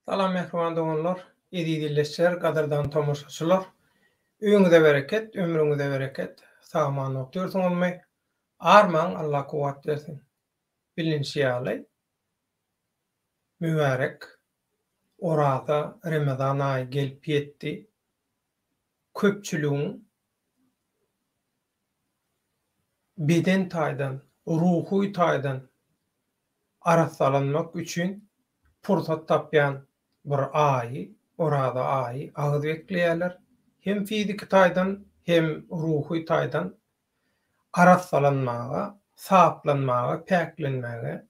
Salam mehriban doganlar, edi dilleşler, gadyrdan tomoşaçylar. Öňüňize bereket, ömrüňize bereket. Sagman okdursun olmay. Arman Allah kuwat bersin. Bilinçli ýaly. Mübarek. Orada Ramazan aýy gelip ýetdi. Köpçüligiň beden taýdan, ruhy taýdan araslanmak üçin pursat tapýan bir aýy, orada aýy agyz bekleýärler. Hem fizik taýdan, hem ruhy taýdan araslanmaga, saplanmaga, päklenmäge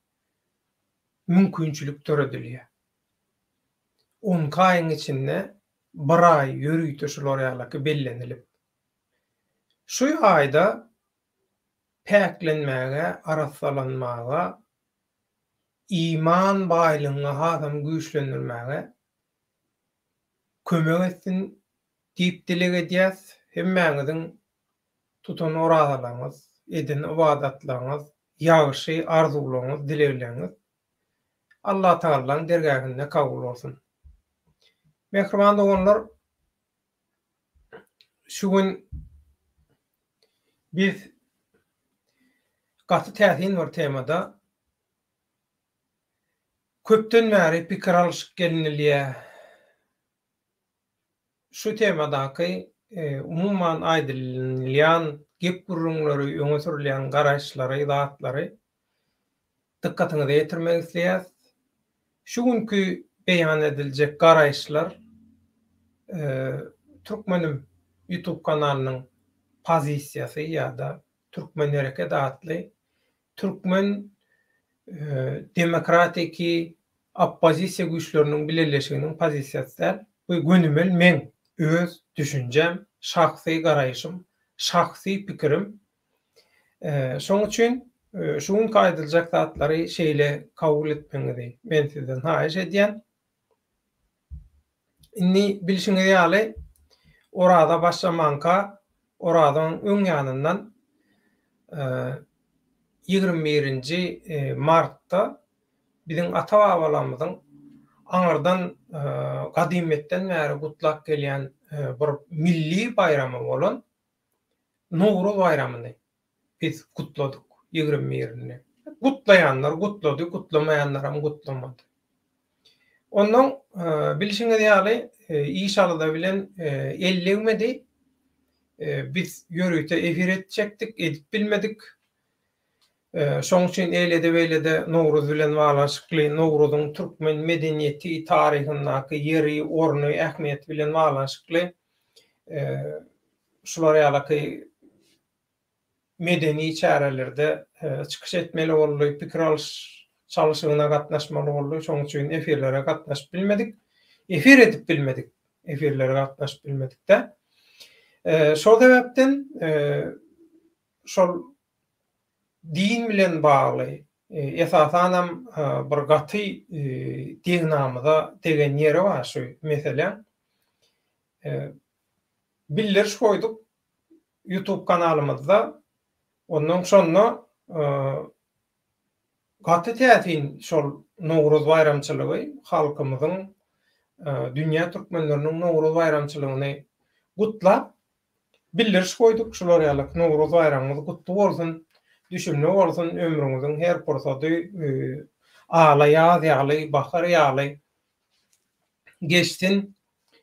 mümkinçilik töredilýär. 10 aýyň içinde bir aý ýörüýte şular ýaly bellenilip. Şu aýda päklenmäge, araslanmaga, iman baýlygyny hadam güýçlendirmäge kömek etsin diýip dilek edýäs. Hemmäňiziň tutan oradalaryňyz, eden ibadatlaryňyz, ýagşy arzularyňyz, dilekleriniz Allah Taala'nın dergähinde kabul bolsun. Mehriban doganlar, şu gün biz gaty täsin bir temada köpden bäri pikir alyşyp gelinilýär. Şu temadaky umuman aýdylýan gep gurrunlary, öňe sürilýän garaşlary, zatlary dikkatyňyzy ýetirmek isleýär. Şu günkü beýan ediljek garaşlar Türkmenim YouTube kanalynyň pozisiýasy ýa-da Türkmen Hereket adly Türkmen demokratiki oppozisiýa güýçleriniň birleşiginiň pozisiýasy. Bu gönümel men öz düşünjem, şahsy garaýşym, şahsy pikirim. Şoň üçin şu gün kaýdyljak zatlary şeýle kabul etmeňizi men sizden haýyş edýän. Inni bilişiňiz ýaly orada başlamanka, oradan öň ýanyndan 21-nji martda biziň ata-babalarymyzyň aňardan gadymetden bäri gutlap gelýän bir milli bayramy bolan Nowruz bayramany biz gutladyk 21-ni. Gutlaýanlar gutlady, gutlamaýanlar hem gutlamady. Ondan bilişiňiz ýaly inşallah bilen ellegmedi. Biz ýörüýte efir etjekdik, edip bilmedik. Şoň üçin eýlede beýlede Nowruz bilen baglanşykly, Nowruzyň türkmen medeniýeti, taryhyndaky ýeri, orny, ähmiýeti bilen baglanşykly şular ýaly medeni çärelerde çykyş etmeli boldy, pikir alyş çalyşygyna gatnaşmaly boldy. Şoň üçin efirlere gatnaşyp bilmedik. Efir edip bilmedik. Efirlere gatnaşyp bilmedik-de. Şol sebäpden şol din bilen bagly esasanam bir gaty diýnamyza degen ýeri bar şu meselen. Bildiriş koyduk YouTube kanalymyzda. Ondan sonra gaty täsin şol Nowruz bayramçylygy halkymyzyň, dünýä türkmenleriniň Nowruz bayramçylygyny gutlap bildiriş koyduk. Şular ýaly Nowruz bayramyňyz gutly bolsun, düşümli bolsun, ömrüňiziň her pursaty ala ýaly, bahar ýaly geçsin.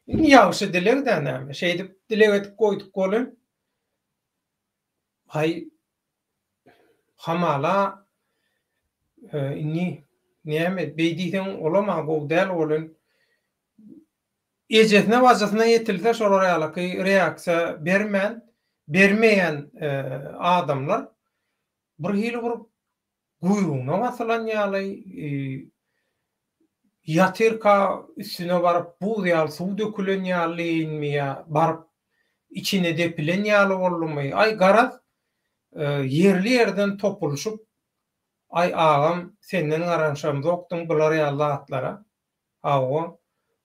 Ýagşy dilekden näme? Şeýdip dilek etip koyduk bolun. Hay hamala inni näme beýdiň olama gowdal bolun. Ejesine wajasyna ýetilse şolar ýaly reaksiýa bermeýän adamlar bir hili bir guyruğuna basylan ýaly ýatyrka üstüne baryp bu ýaly suw dökülen ýaly inmeýä baryp içine depilen ýaly bolmaý. Ay garaz yerli yerden topuluşup ay agam senden garanşamda okdum bular ýaly zatlara. Awa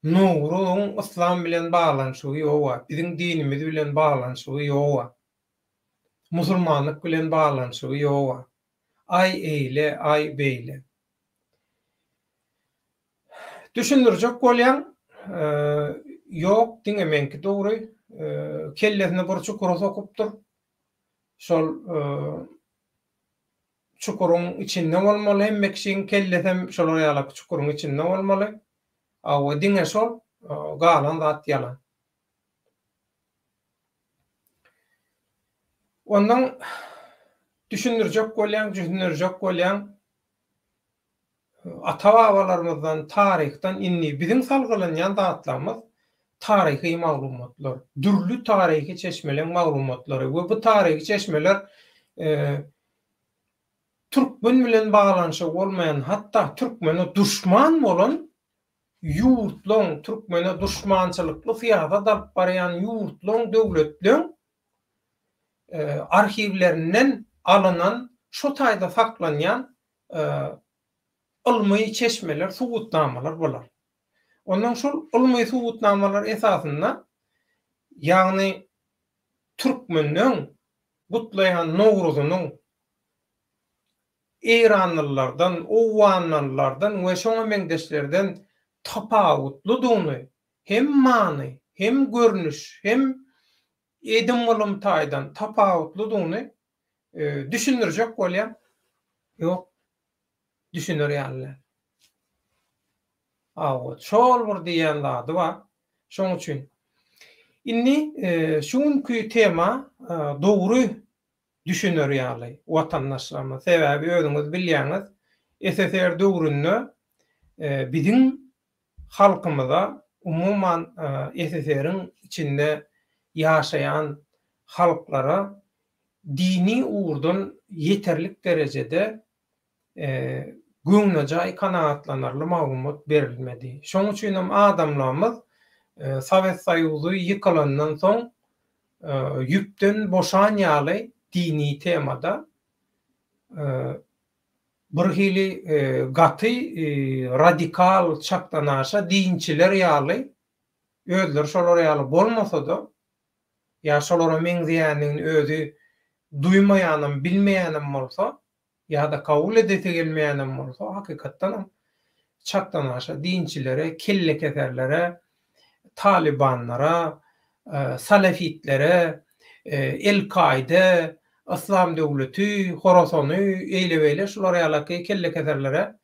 Nowruzyň islam bilen baglanşygy ýok, biziň dinimiz bilen baglanşygy ýok. Musulmanlyk bilen baglanşygy ýok. Ay eýle, ay beýle. Düşündürjek bolýan ýok diňemenki dogry. Kellesine bir çukur sokupdyr. Şol çukuruň içinde bolmaly, hemme kişiň kellesem şol ýaly çukuruň içinde bolmaly. Awa diňe şol galan zat ýalan. Ondan düşündürjek bolýan ata-babalarymyzdan, taryhdan inni biziň salgylanýan zatlarymyz taryhy maglumatlar, dürli taryhy çeşmeleň maglumatlary we bu taryhy çeşmeler türkmen bilen baglanyşy bolmayan, hatda türkmene düşman bolan ýurtlaň, türkmene düşmançylykly syýasat alyp barýan ýurtlaň, döwletleň arhivlerinden alınan şu taýda saklanýan ilmi çeşmeler, subutnamalar bolar. Ondan şol ilmi subutnamalar esasında ýagny türkmeniň gutlaýan Nowruzynyň Eýranlylardan, Owganlylardan we şoňa meňdeşlerden tapawutlydygyny, hem many, hem görnüş, hem edim bolum taýdan tapawutlydygyny düşündürjek bolýan. Ýok, düşünürýärler. Şol bir diýen zady bar. Şoň üçin inni şuňky tema dogry düşünürýärler watandaşlarymyz. Sebäbi özüňiz bilýäňiz, SSR döwründe biziň halkymyza, umuman SSR'in içinde ýaşaýan halklara dini uğurdan yeterlik derecede göňüne kanaatlanarly maglumat berilmedi. Şoň üçin hem adamlarymyz Sowet Soýuzy ýykylandan soň ýükden boşanýaly dini temada bir hili gaty radikal çaktanaşa dinçiler ýaly özleri şolar ýaly bolmasa-da ýa şolara meňzeýäniň özü duýmaýanym, bilmeýänim bolsa ýa-da kabul edese gelmeýänim bolsa hakykatdan çaktanaşa dinçilere, kelle keserlere, talibanlara, salafitlere, El-Kaide, İslam döwleti, Horasany, eýle-beýle şular ýaly kelle keserlere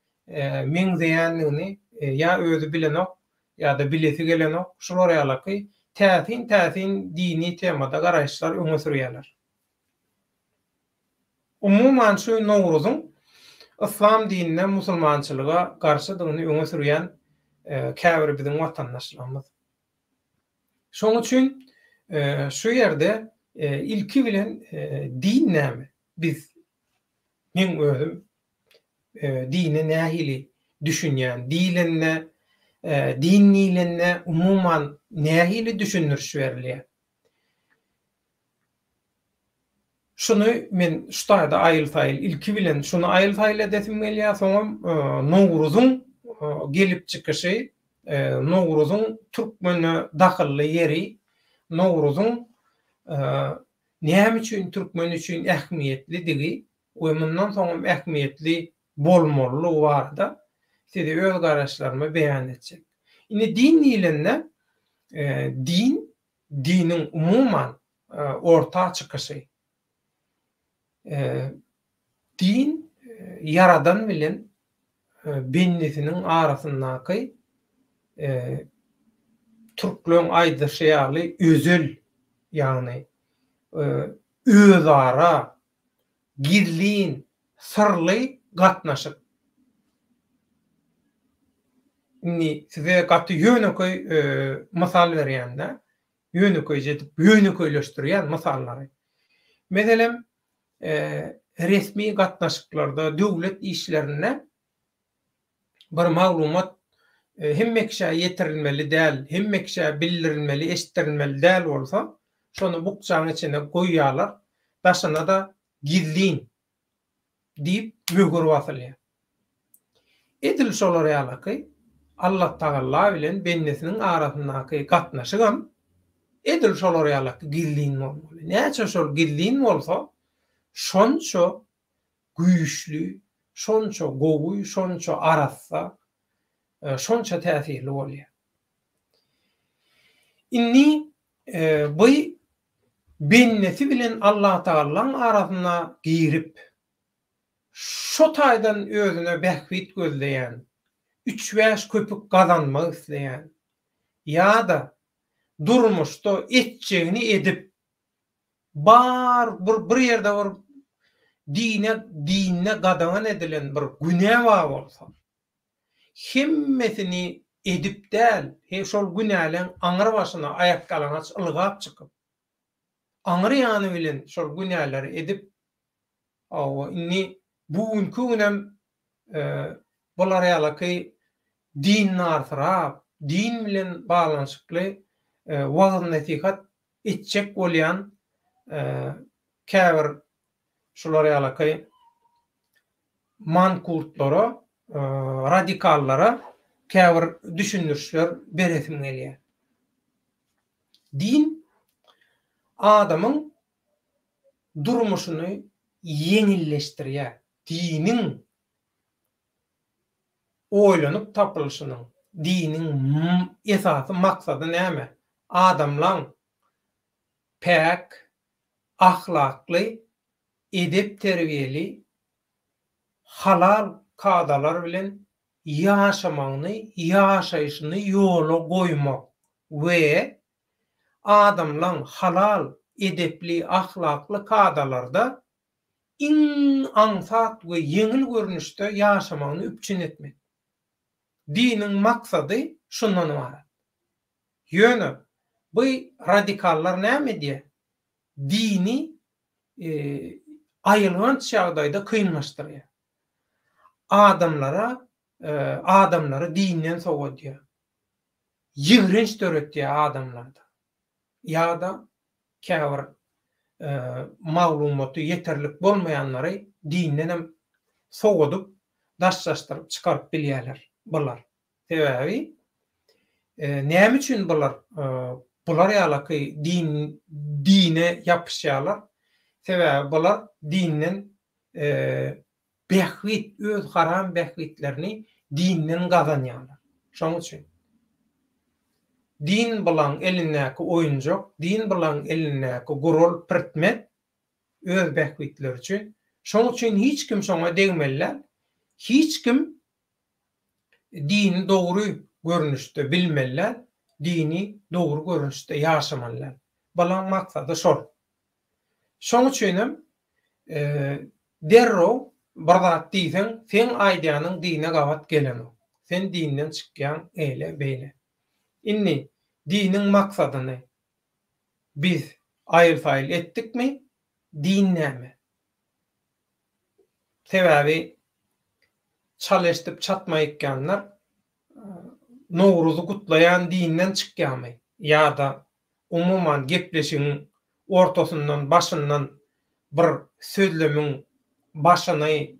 meňzeýänligini ýa özü bilenok ýa-da bilesi gelenok şular ýaly täsin dini temada garaşlar öňe sürýärler. Umuman şu Nowruzyň İslam dinine, musulmançylyga garşydygyny öňe sürýän käbir biziň watandaşlarymyz. Şoň üçin şu ýerde ilki bilen din näme? Men özüm dini nähili düşünýän, dinnilenle umuman nähili düşünürş berilýär. Şunu men şu taýda aýyl-taýyl ilki bilen şunu aýyl-taýyl edesim gelýär, soňam Nowruzyň gelip çykyşy, Nowruzyň türkmene dakylly ýeri, Nowruzyň näme üçin türkmen üçin ähmiýetlidigi we mundan soňam ähmiýetli bolmaly barda size öz garaşlarymy beýan etjek. Indi din diýilende diniň umuman orta çykyşy. Din yaradan bilen bennesiniň arasyndaky türkleň aýdyrşy özel ýagny özara gizlin, sırly gatnaşyk. Indi size gaty ýöneköy mysal berýände, ýöneköy jetip ýöneköýleşdirýän mysallary. Meselem resmi gatnaşyklarda döwlet işlerine bir maglumat hemme kişi yetirilmeli däl, hemme kişi bildirilmeli, eşitdirilmeli däl bolsa, şonu bukçaň içine goýýarlar, başyna da gizlin diýip möhür basylýar. Edil şolar ýaly Allah Taala bilen bennesiniň arasyndaky gatnaşygam edil şolar ýaly gizlin bolmaly. Näçe şol gizlin bolsa, şonço güýçli, şonço gowy, şonço arassa şonça täsirli bolýar. Inni bu bennesi bilen Allah Taala'nın arasyna girip şo taýdan özüne bähwit gözleýän, 3-5 köpük gazanmak isleýän ýa-da durmuşda etjegini edip bar bir ýerde bir dinine gadagan edilen bir günä bar bolsa hemmesini edip däl, şol günäleň aňyr başyna aýak galanaç ılgap çykyp aňyr ýany bilen şol günäleri edip inni bugünkü günem bolar ýalyky din artyrap, din bilen balanşykly wagt nasihat etjek bolýan käbir şolar ýalyky mankurtlara, radikallara käbir düşünürşler beresim gelýär. Din adamyň durmuşyny yeňilleşdirýär. Dinin oýlanyp tapylyşynyň, dinin esasy maksady näme? Adamlaň päk, ahlakly, edep terbiyeli, halal kadalar bilen ýaşamagyny, ýaşaýyşyny ýola goýmak we adamlaň halal, edepli, ahlakly kadalarda iň ansat we yeňil görnüşde ýaşamagyny üpçün etmek. Dinin maksady şundan ibaret. Ýöne bu radikallar näme diýär? Dini aýylgan çagdaýda kynlaşdyrýar. Adamlary dinden soňa ýigrenç töretýär adamlarda. Ýa-da käbir maglumaty ýeterlik bolmaýanlary dinden hem soňudyp daşlaşdyryp çykaryp bilýärler bular. Sebebi näme üçin bular ýalyky dine ýapyşýarlar? Sebebi bular dinden bähwit, öz haram bähwitlerini dinden gazanýarlar. Şoň üçin din bilen elinäki oýunjak, din bilen elinäki gurul pirtmet öz bähwitleri üçin. Şoň üçin hiç kim şoňa degmeler. Hiç kim dini dogry görnüşde bilmeler, dini dogry görnüşde ýaşamalar. Balaň maksady şol. Şoň üçin derro bir zat diýsen, sen aýdýanyň dine gawat gelen. Sen dinden çykýan eýle beýle. Inni dinin maksadyny biz aýyl-saýyl etdikmi? Din näme? Sebebi çalışdyp çatmaýykkanlar Nowruzy gutlaýan dinden çykýarmy? Ýa-da umuman gepleşiň ortasyndan, başyndan bir sözlemiň başyny,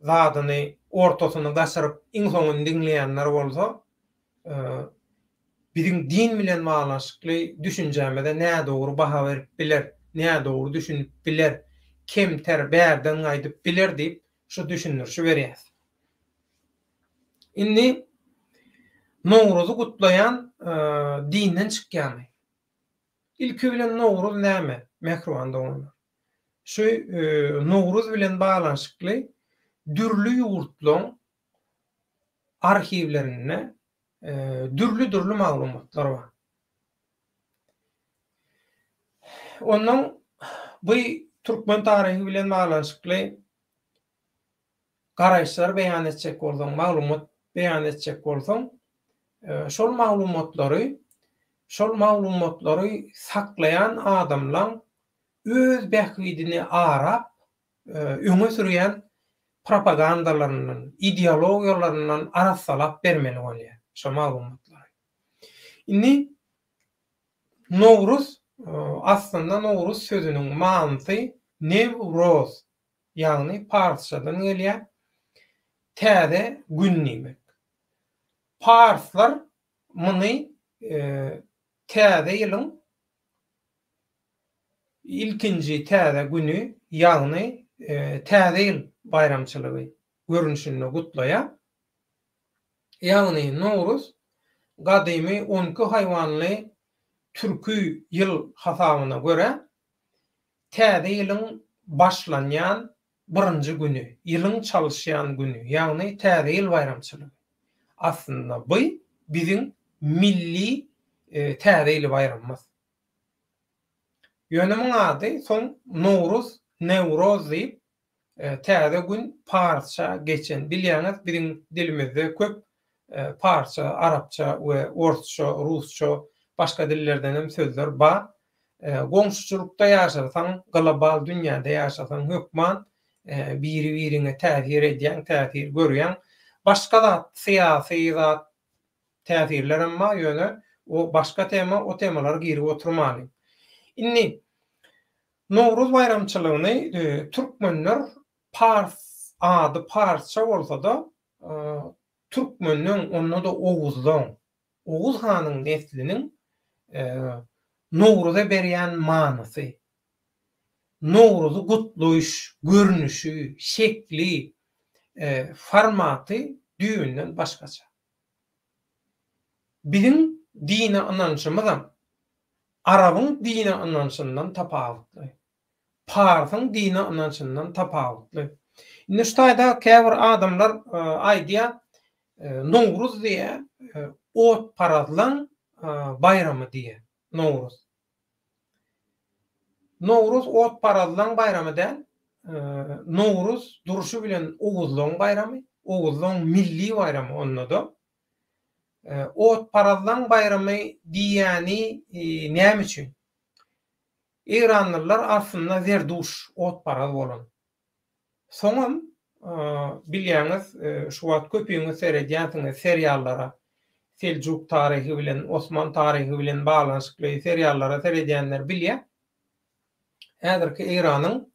zadyny ortasyny gaşyryp iň soňuny dinleýänler bolsa, bizim din bilen balanşykly düşünjämede näme dogry baha berip biler, näme dogry düşünüp biler, kemter bärden aýdyp biler diýip şu düşünürşi berýär. Inni Nowruzy gutlaýan dinden çykýarmy? İlki bilen Nowruz näme? Mehruanda onu. Şu Nowruz bilen balanşykly dürlü ýurtlaryň arhivlerine dürlü maglumatlar var. Ondan bu Türkmen tarihi bilen balanşykly garaýşlar beýan etjek bolsaň, maglumat beýan etjek bolsaň, şol maglumatlary saklayan adamlaň öz bähwidini arap öňe sürýän propagandalarynyň, ideologiýalarynyň arasalap bermeli bolýar şo maglumatlary. Inni Nowruz aslında Nowruz sözüniň manysy Nevroz, ýagny parsçadan gelýär. Täze gün diýmek. Parslar muny täze ýylyň ilkinji täze günü, ýagny täze ýyl bayramçylygy görnüşinde gutlaýar. Ýagny Nowruz gadymy 12 haýwanly türkü ýyl hasabyna görä täze ýylyň başlanýan birinji güni, ýylyň çalyşýan güni, ýagny täze ýyl bayramçylygy. Aslında bu bizim milli täze ýyl bayramymyz. Ýönümiň ady soň Nowruz diýip täze gün parça geçen. Bilýäňiz bizim dilimizde köp parça, arapça we orsça, rusça, başga dillerden hem sözler bar. Goňşuçylykda ýaşasaň, global dünýäde ýaşasaň hökman biri-birine täsir edýän, täsir görýän başga da syýasy zat täsirler emma ýöne o başga tema, o temalar girip oturmaly. Inni Nowruz bayramçylygyny türkmenler ady parça bolsa-da türkmeniň onda da Oğuz hanyň nesliniň Nowruza berýän manysy, Nowruzy gutlaýyş, görnüşi, şekli, formaty düýünden başgaça. Bizim dine ananşymyzam Arabyň dine ananşyndan tapawutly. Parsyň dine ananşyndan tapawutly. Indi şu taýda käbir adamlar aýdýar Nowruz diye ot paradlan bayramy diye. Nowruz ot paradlan bayramy däl. Nowruz duruşy bilen Oğuzlaryň bayramy, Oğuzlaryň milli bayramy onnoda. Ot paradlan bayramy diýäni näme üçin? İranlılar aslında zerduş ot parad bolan. Soňam bilýäňiz şu wagt köpüňiz seredýänsiňiz seriallara, Seljuk taryhy bilen, Osman taryhy bilen baglanyşykly seriallara seredýänler bilýär. Häzirki Iranyň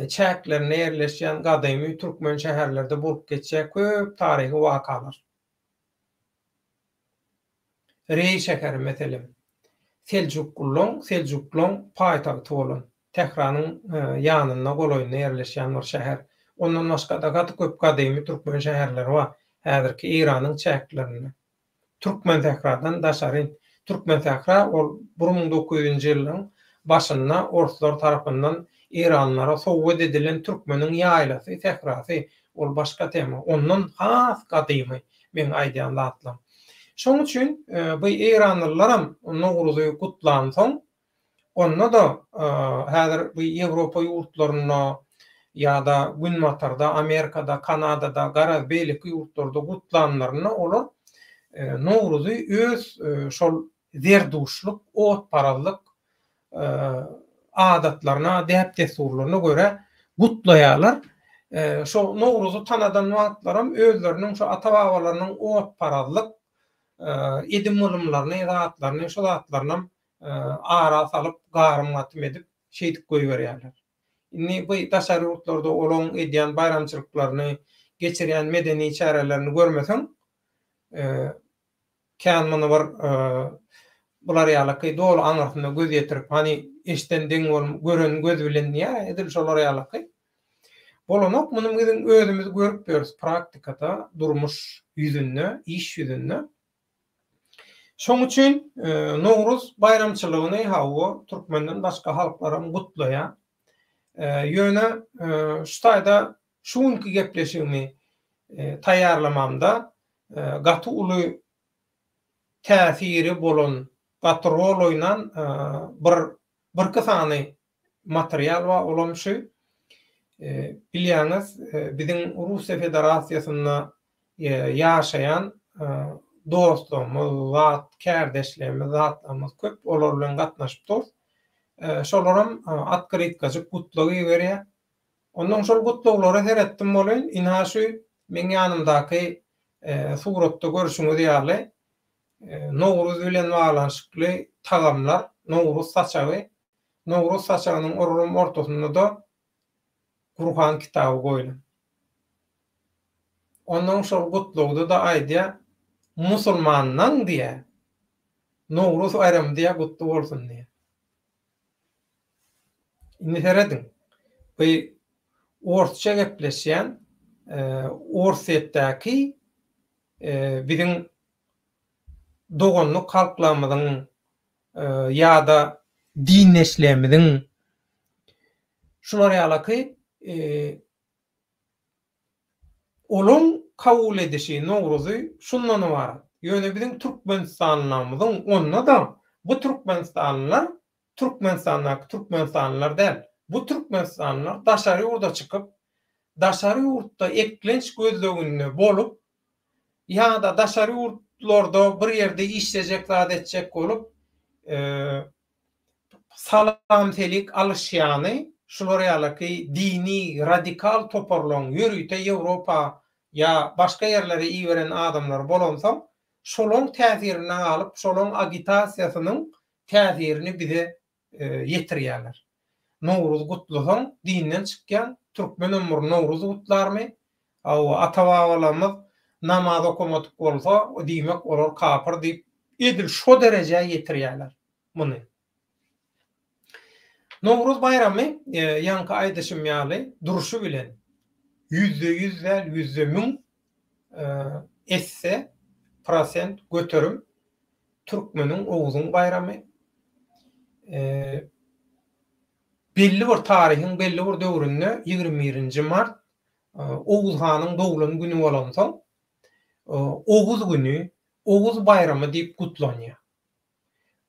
çäklerine ýerleşýän gadymy türkmen şäherlerde bolup geçýär köp taryhy wakalar. Rey şäheri meselem. Seljuklaň paýtagty bolan Tehranyň ýanyna goloýuna ýerleşýän bir şäher. Ondan başga da köp gadymy türkmen şäherleri bar. Häzirki Iranyň çäklerine. Türkmen Tehradan daşaryn. Türkmen Tehra ol 1900-nji ýylyň başynda Orslar tarapyndan İranlara sowgat edilen türkmeniň ýaýlasy, Tehrasy, ol başga tema. Ondan has gadymy men aýdýan zatlar. Şoň üçin bu İranlylaram Nowruzy gutlansaň, onda da häzir bu Ýewropa ýurtlaryna ýa-da Günmatarda, Amerikada, Kanadada, garaz beýleki ýurtlarda gutlanlaryna olar Nowruzy öz şol zerduşluk, ot paradlyk adatlaryna, däp desurlaryna göre gutlaýarlar. Şo Nowruzy tanadan wagtlaram özleriniň şo ata-babalarynyň ot paradlyk edim-ulumlaryny, zatlaryny, şo zatlaryny ara salyp, garym edip şeýdip goýberýärler. Indi bu daşary ýurtlarda olan edýän bayramçylyklaryny, geçirýän medeni çärelerini görmeseň, kän muny bir bular ýalyky dolu aňyrtynda göz ýetirip, hani eşden gören göz bilen ýa edil şolar ýalyky. Bolanok muny bizim özümüz görüp ýörüs praktikada, durmuş ýüzünde, iş ýüzünde. Şoň üçin Nowruz bayramçylygyny hawa türkmenden başga halklaram gutlaýar. Ýöne şu taýda şuňky gepleşigimi taýýarlamamda gaty uly täsiri bolan, gaty rol oýnan bir kysany material we olam şu bilýäňiz bizim Russiýa Federasiýasynda ýaşaýan dostlarymyz, kardeşlerimiz, zatlarymyz köp olar bilen gatnaşyp dur. Şolaram atkrytkaçy gutlagy berýär. Ondan şol gutlaglary seretdim bolyn, inaşy men ýanymdaky suratda görüşüňiz ýaly Nowruz bilen baglanyşykly tagamlar, Nowruz saçagy, Nowruz saçagynyň ortasynda da Kur'an kitaby goýulan. Ondan şol gutlagda da aýdýar musulmanlaň diýe, Nowruz bayram diýe gutlu bolsun diýe. Indi seredin, bu orsça gepleşýän, orsetdäki Bizim dogonluk halklamyzyň ýa-da dinleşlemimiziň şular ýalyky olum kabul edişi Nowruzy şundan ibaret. Ýöne bizim Türkmenistanlymyzyň onna da bu Türkmenistanlar däl. Bu Türkmenistanlar daşary ýurda çykyp, daşary ýurtda eklenç gözleginde bolup ýa-da daşary ýurtlarda bir ýerde işlejek zat etjek bolup salamtelik alışýany şular ýalyky dini radikal toparlaň ýörüýte Ýewropa ýa başga ýerlere iýberen adamlar bolansa şolaň täsirini alyp şolaň agitasiýasynyň täsirini bize ýetirýärler. Nowruz gutlasaň dinden çykýan türkmen ömür Nowruzy gutlarmy? Ata-babalarymyz namaz okumadyk bolsa, o diýmek olar kapyr diýip edil şo derejä ýetirýärler muny. Nowruz bayramy ýanky aýdyşym ýaly duruşy bilen %100 esse prosent göterim türkmeniň oguzyň bayramy. Belli bir tarihin belli bir döwründe 21-nji mart Oguz hanyň dowulan güni bolansa Oguz güni, Oguz bayramy diýip gutlanýar.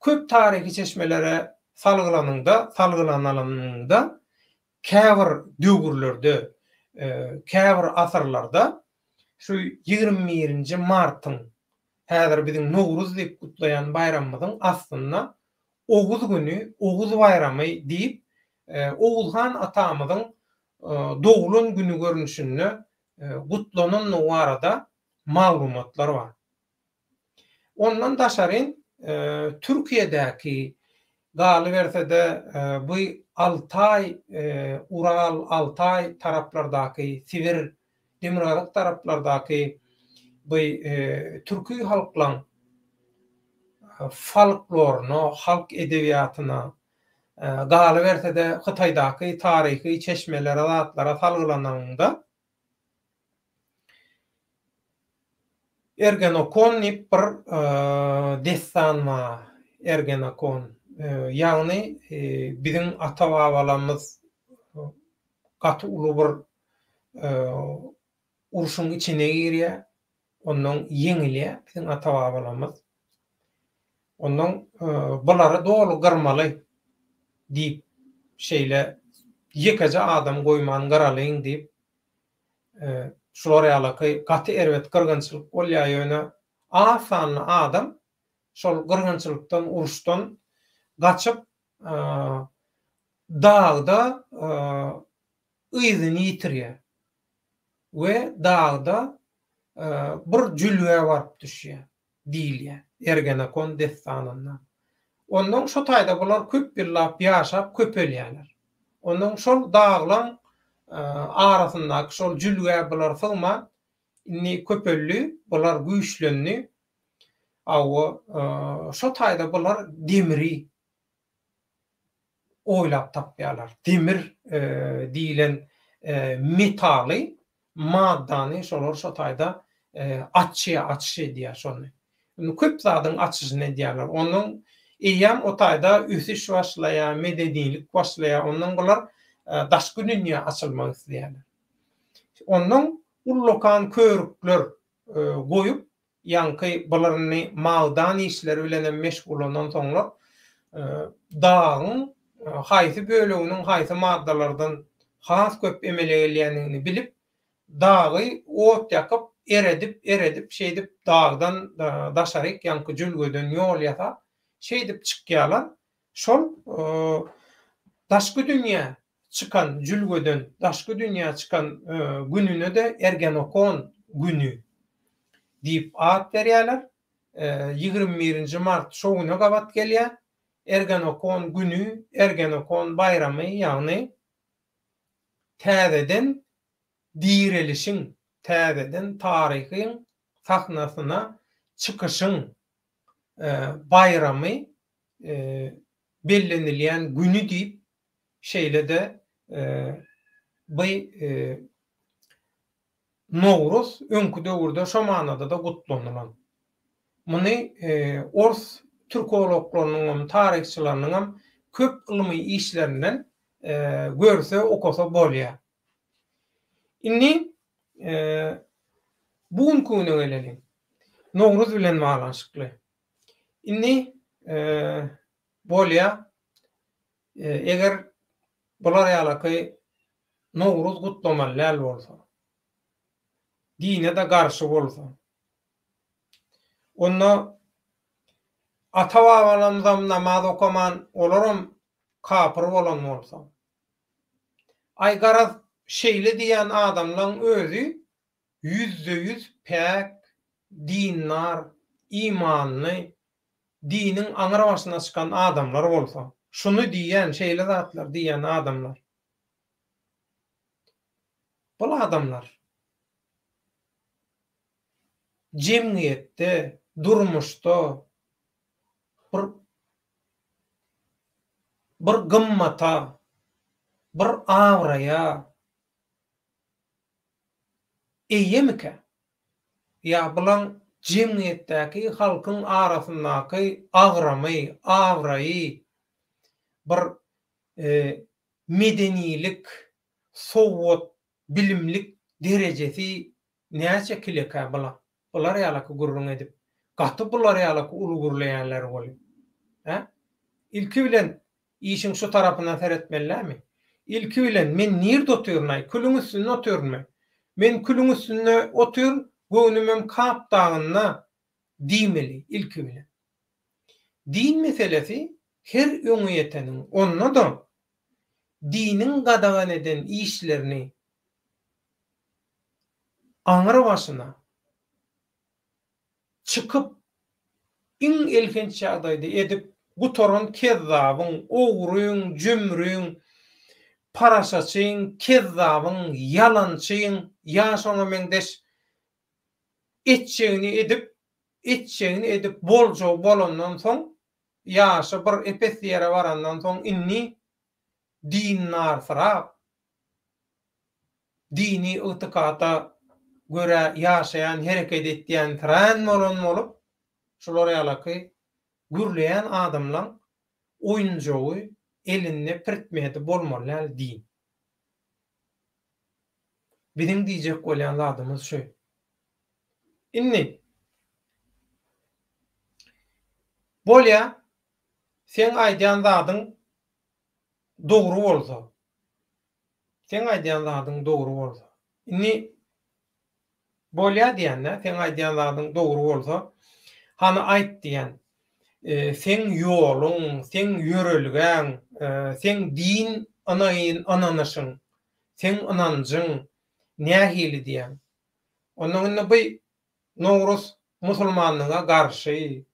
Köp tarihi çeşmelere salgılananında käbir döwürlerde, käbir asarlarda şu 21-nji martyň häzir bizim Nowruz diýip gutlaýan bayramymyzyň aslynda Oguz güni, Oguz bayramy diýip Oguzhan atamyzyň dowulan güni görnüşinde gutlanan o arada maglumatlar var. Ondan daşaryn Türkiýedäki galy bersede bu Altay, Ural, Altay taraplardaky, Sibir, Demirgazyk taraplardaky bu türkü halklaryň folkloryna, halk edebiýatyna galy bersede Hytaýdaky tarihi çeşmelere, zatlara salgylananda Ergenekon diýip bir destan var. Ergenekon ýagny bizim ata-babalarymyz gaty uly bir uruşyň içine girýär. Ondan yeňilýär bizim ata-babalarymyz. Ondan bulary dolu gyrmaly diýip şeýle ýekaja adam goýman garalyň diýip şular ýalyky gaty erwet gyrgynçylyk bolýar ýöne asan adam şol gyrgynçylykdan uruşdan gaçyp dağda yzyny ýitirýär we dağda bir jülwe baryp düşýär diýilýär Ergenekon destanynda. Ondan şo taýda bular köp bir lap ýaşap köpelýärler. Ondan şol dağlaň arasyndaky şol jülwe bular sygma inni köpelli bular güýçlenni şo taýda bular demiri oýlap tapýarlar. Demir diýilen metaly maddany şolar şo taýda açy diýär şonu. Köp zadyň açysyny diýerler. Onun eýem o taýda üsüş başlaýar, medenilik başlaýar. Ondan bular daşky dünýä açylmak isleýärler. Ondan ullokan körükler goýup ýanky bularyny magdan işleri bilen meşgulanan soňra dağın haýsy böleginiň haýsy maddalardan has köp emelegilýänini bilip dagy ot ýakyp eredip şeýdip dağdan daşaryk ýanky jülgeden ýol ýasa şeýdip çykýarlar. Şol daşky dünýä çıkan jülgeden daşky dünýä çıkan gününe de Ergenekon günü diýip ad berýärler. 21-nji mart şo güne gabat gelýär. Ergenekon günü, Ergenekon bayramy ýagny täzeden diýrelişiň, täzeden tarihiň sahnasyna çykyşyň bayramy bellenilýän günü diýip şeýle de bu Nowruz öňkü döwürde şo manada da gutlanylan. Muny ors türkologlarynyň, taryhçylarynyň köp ilmi işlerinden görse okasa bolýar. Inni buňky güne gelelim. Nowruz bilen baglanşykly. Inni bolýar eger bular ýalaky Nowruz gutlamallar bolsa, dine de garşy bolsa, onda ata-babalarymyzdan namaz okaman olaram kapyr bolan bolsa, ay garaz şeýle diýen adamlaryň özü %100 päk, dinlar, imanly, diniň aňyra başyna çykan adamlar bolsa, şunu diýen, şeýle zatlar diýen adamlar. Bu adamlar jemgyýetde, durmuşda bir gymmata, bir awraya eýemike? Ya bulan jemgyýetdäki halkyň arasyndaky agramy, awrayy bir medenilik, sowat, bilimlik derejesi näçe kileka bulan? Bular ýalaky gurrun edip, gaty bular ýalaky ulugurlaýanlar bolýar. İlki bilen işin şu tarapyna seretmellämi? İlki bilen men nirde oturnay, külüň üstünde oturmy? Men külüň üstünde otur, göwnümem kap dağına diýmeli ilki bilen. Din meselesi her öňüýeteniň, onda da diniň gadagan eden işlerini aňyra başyna çıkıp in elkenç ýagdaýda edip gutoran kezzabyň, ogruýyň, jümrüň, paraşaçyň, kezzabyň, ýalançyň, ýaşaňa meňdeş etçegini edip boljo bolandan soň ýaşa bir epes ýere barandan soň inni dinnar sarap, dini ıtykata göre ýaşaýan, hereket etýän tren bolan bolup, şolar ýalaky gürleýän adamlaň oýunjogy elinde pirtmedi bolmaly din. Biziň diýjek bolýan adamymyz şu. Inni bolýa sen aýdýan zadyň dogry bolsa, sen aýdýan zadyň dogry bolsa, inni bolýa diýende sen aýdýan zadyň dogry bolsa, hany aýt diýen, sen ýoluň, sen ýörelgäň, sen din ananyşyň, sen ananjyň nähili diýen. Ondan bu Nowruz musulmanlyga garşy,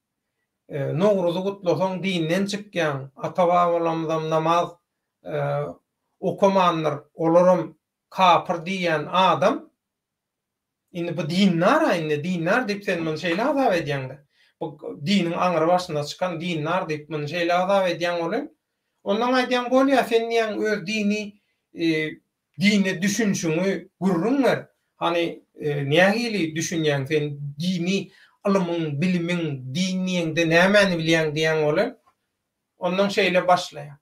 Nowruzy gutlasaň dinden çykýan, ata-babalarymyzdan namaz okamanlar olaram kapyr diýen adam, indi bu dinnar diýip sen muny şeýle azap edýäňde. Bu diniň aňyra başyna çykan dinnar diýip muny şeýle azap edýäň bolan. Ondan aýdýan bolýar sen niýe öz dini düşünşüňi gurrunlar. Hani nähili düşünýän sen dini ilmiň, bilimiň, diniňde nämäni bilýän diýen bolan. Ondan şeýle başlaýar.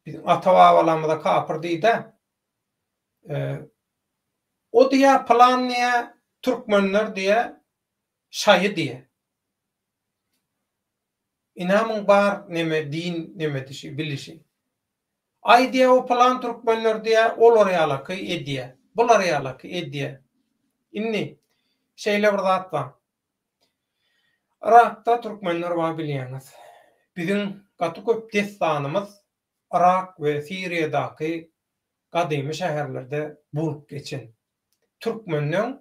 Bizim ata-babalarymyza kapyr diýdi. O diýär plan niýe türkmenler diýe şaýy diýe. Inamyň bar neme din neme dişi bilişi. Ay diýe o plan türkmenler diýe olar ýalaky edýär. Bular ýalaky edýär. Inni şeýle bir zat bar. Irakda türkmenler bar bilýäňiz. Biziň gaty köp destanymyz Irak we Siriýadaky gadymy şäherlerde bulup geçen. Türkmenler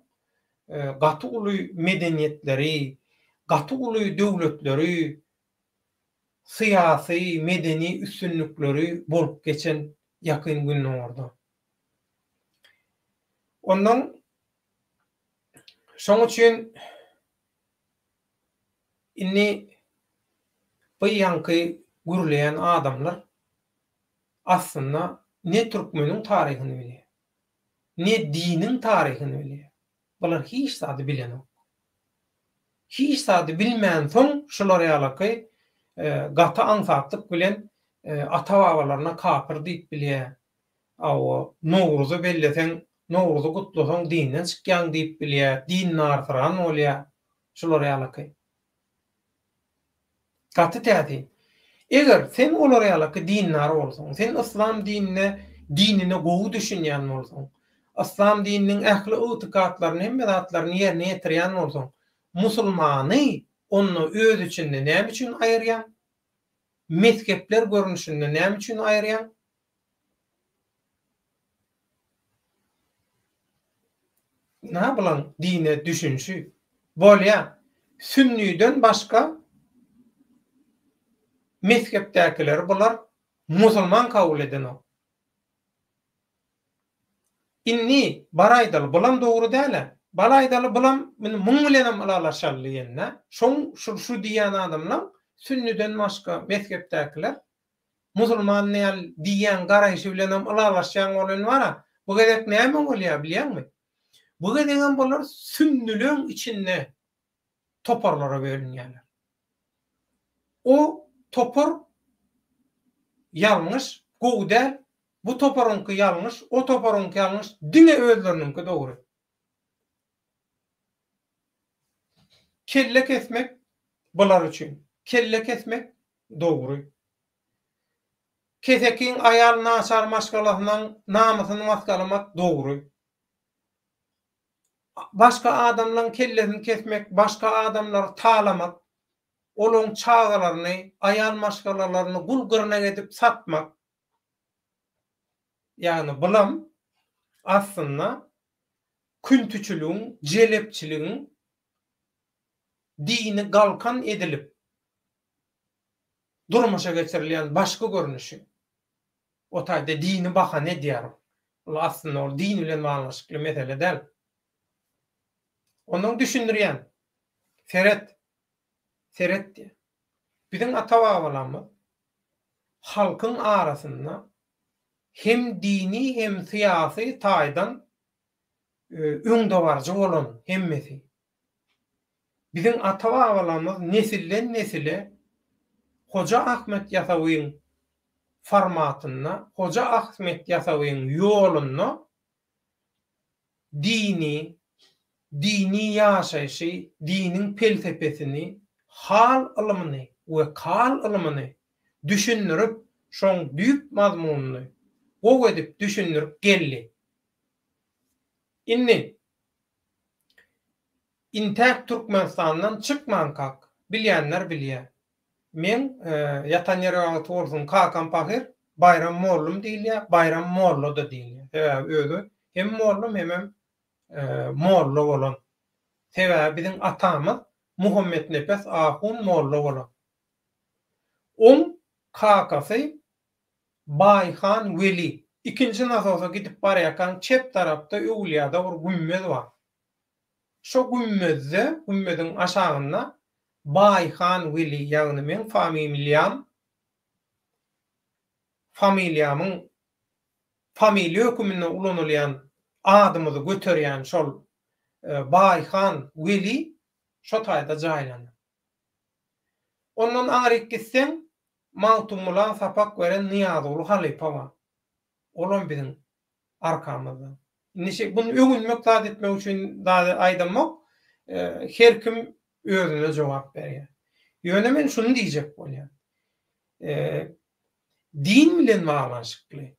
gaty uly medeniýetleri, gaty uly döwletleri, syýasy, medeni üstünlükleri bolup geçen ýakyn günlerde. Ondan şoň üçin inni bu ýanky gürleýän adamlar aslında ne Türkmeniň taryhyny bilýär, ne dinin tarihyny bilýär. Bular hiç zady bilenok. Hiç zady bilmän soň şular ýalyky gata ansatlyk bilen ata-babalaryna kapyr diýip bilýär. O Nowruzy belleseň, Nowruzy gutlasaň dinden çykýan diýip bilýär. Dinini artyran bolýar. Şular ýalyky. Gaty täze. Eger sen olar ýalyky dinler bolsaň, sen İslam dinine gowy düşünýän bolsaň, İslam dininiň ähli ýetikaatlaryny hem zatlaryny ýerine ýetirýän bolsaň, musulmany onu öz içinde näme üçin aýyrýan? Mezhepler görnüşinde näme üçin aýyrýan? Ne bilen dine düşünşi bolýar. Sünniden başka mezhepdekiler bular musulman kabul edenok. Inni baraýdaly bulan dogry däl. Baraýdaly bulan muň bilenem alalaşarlygyna. Şu diýen adamlar sünniden başka mezhepdekiler musulman näl diýen garaýşy bilenem alalaşýan bolan wara. Bu gedek näme bolýar bilýärmi? Bu gedegen bolar sünnülüň içinde toparlara bölünýärler. O topar ýalňyş, gowda bu toparynky ýalňyş, o toparynky ýalňyş, dine özlerininki dogry. Kelle kesmek bular üçin. Kelle kesmek dogry. Kesekin aýal naçar maşgalasynyň namysyny maskalamak dogry. Başka adamlaryň kellesini kesmek, başka adamlary taalamak, olaň çağalaryny, aýal maşgalalaryny gulgyrna edip satmak. Ýani bulam aslynda küntüçülüğün, jelepçiliğin dini galkan edilip durmuşa geçirilýän başka görnüşi. O taýda dini bahane edýär. Aslynda o din bilen baglanşykly mesele däl. Onu düşündürýän Seret diye. Bizim ata-babalarymyz halkın arasında hem dini hem siyasi taýdan öňdebarjy bolan hemmesi. Bizim ata-babalarymyz nesilden nesile Hoca Ahmet Ýasawyň formatyna, Hoca Ahmet Ýasawyň ýoluny dini ýaşaýşy, diniň felsefesini, hal ılımını we kal ılımını düşünürüp şoň düýp mazmunyny gowy edip düşünürüp geldi. Inni Intek Türkmenistandan çykman kak bilýänler bilýär. Men ýatan ýere bolsun kakam pahir Bayram Mollum diýilýär, Bayram Mollo da diýilýär. Özü hem Mollum hem Mollo bolan. Bizim atamyz Muhammed Nefes Ahun Mollo bolan. Kakasy Bayhan Veli. İkinci nasılsa gidip barýakan çep tarapda Öwliýada bir gümmez bar. Şo gümmezde, gümmediň aşagynda Bayhan Veli ýagny men familiýamyň familiýa hökümine ulanylýan adymyzy göterýän şol Bayhan Veli şo taýda jaýlandy. Ondan aňryk gitseň Mawtumula sapak weren Niýazuly halipa bar. Olan bizim arkamızda. Bunu öňünmek zat etmek üçin da aýdamok, her kim özüne jogap berýär. Ýöne men şunu diýjek bolýar. Din bilen baglanşykly.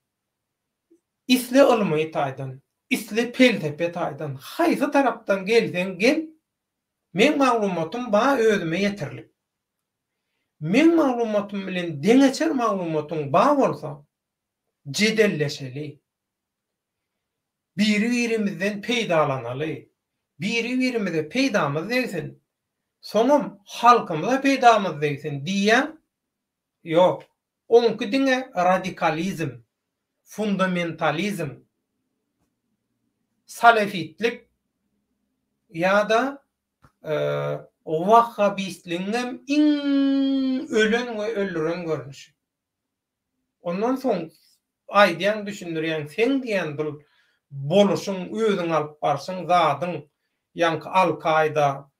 Isle ylmy taýdan, isle peltepe taýdan, haýsy tarapdan gelsen gel, men maglumatym ba özüme ýetirlik. Men maglumatym bilen deňeçer maglumatyň ba bolsa, jedelleşeli. Biri-birimizden peýdalanaly. Biri-birimize peýdamyz degsin. Soňam halkymyza peýdamyz degsin diýen ýok. Onky diňe radikalizm, fundamentalizm, salafitlik ýa-da wahhabistligiň iň ölen we öldüren görnüşi. Ondan soň aýdýan düşündirýän sen diýen boluşun özüň alyp barşyň zadyň ýanky Al-Kaida,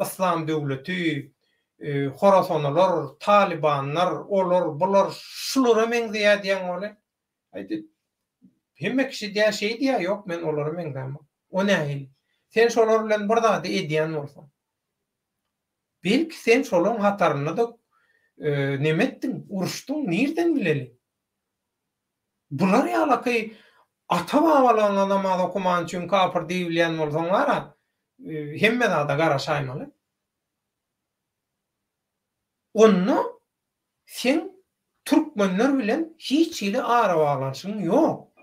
İslam döwleti, Horasonlar, Talibanlar, olar bular şulara meňzeýär diýen bolar. Aýdy hemme kişi diýen şey diýär, ýok men olara meňzemem. O nähili? Sen şolar bilen bir zady edýän bolsaň. Belki sen şolaryň hataryna da nemetdiň, uruşdyň, nirden bileli? Bular ýalaky ata-babalaryň namaz okuman üçin kafir diýilýän bolsaň wara, hemme zada garaşaýmaly. Onu sen türkmenler bilen hiç ile ara bağlanışın yok.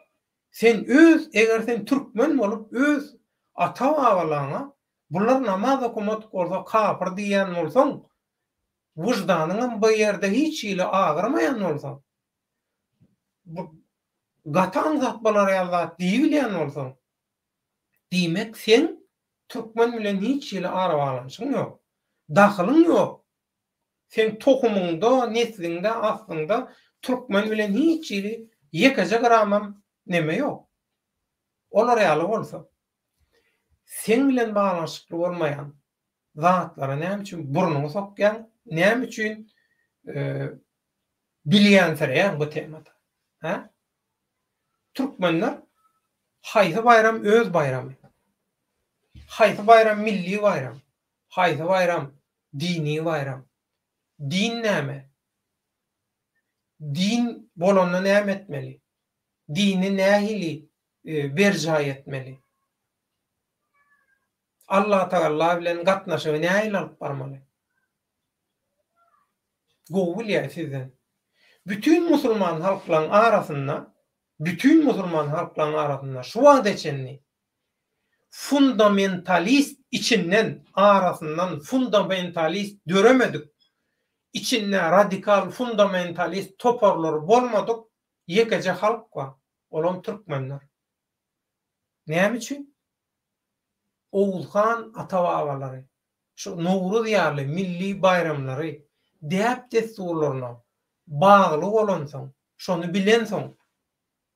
Sen eger sen türkmen bolup öz ata-babalaryna bular namaz okumak bolsa kafir diýen bolsaň, wyjdanyň bu ýerde hiç ile agyrmaýan bolsaň, bu gatan zat bolar ýa-da diýilýän bolsaň, diýmek sen türkmen bilen hiç ile ara bağlanışyň yok. Dahylyň yok. Sen tohumunda, neslinde, aslında türkmen bilen hiç ile ýekaja garamam neme yok. Olar ýaly bolsa, sen bilen bağlanşykly bolmaýan zatlara näme üçin burnuňy sokýan, näme üçin bilýänsereýän bu temada? Ha? Türkmenler haýsy bayram öz bayramy. Haýsy bayram milli bayram. Haýsy bayram dini bayram. Din näme? Din bolany näme etmeli? Dini nähili berja etmeli? Allah Taala bilen gatnaşygy nähili alyp barmaly? Gowy ýa sizden. Bütün musulman halklaryň arasynda, şu wagda içenni fundamentalist içinden arasından fundamentalist göremedik. İçinde radikal fundamentalist toparlar bolmadyk. Ýekeje halk var. Olam türkmenler. Näme üçin? Oğulhan ata-babalary, şu Nowruz ýaly milli bayramlary däp desturlaryna bagly bolansoň, şonu bilensoň,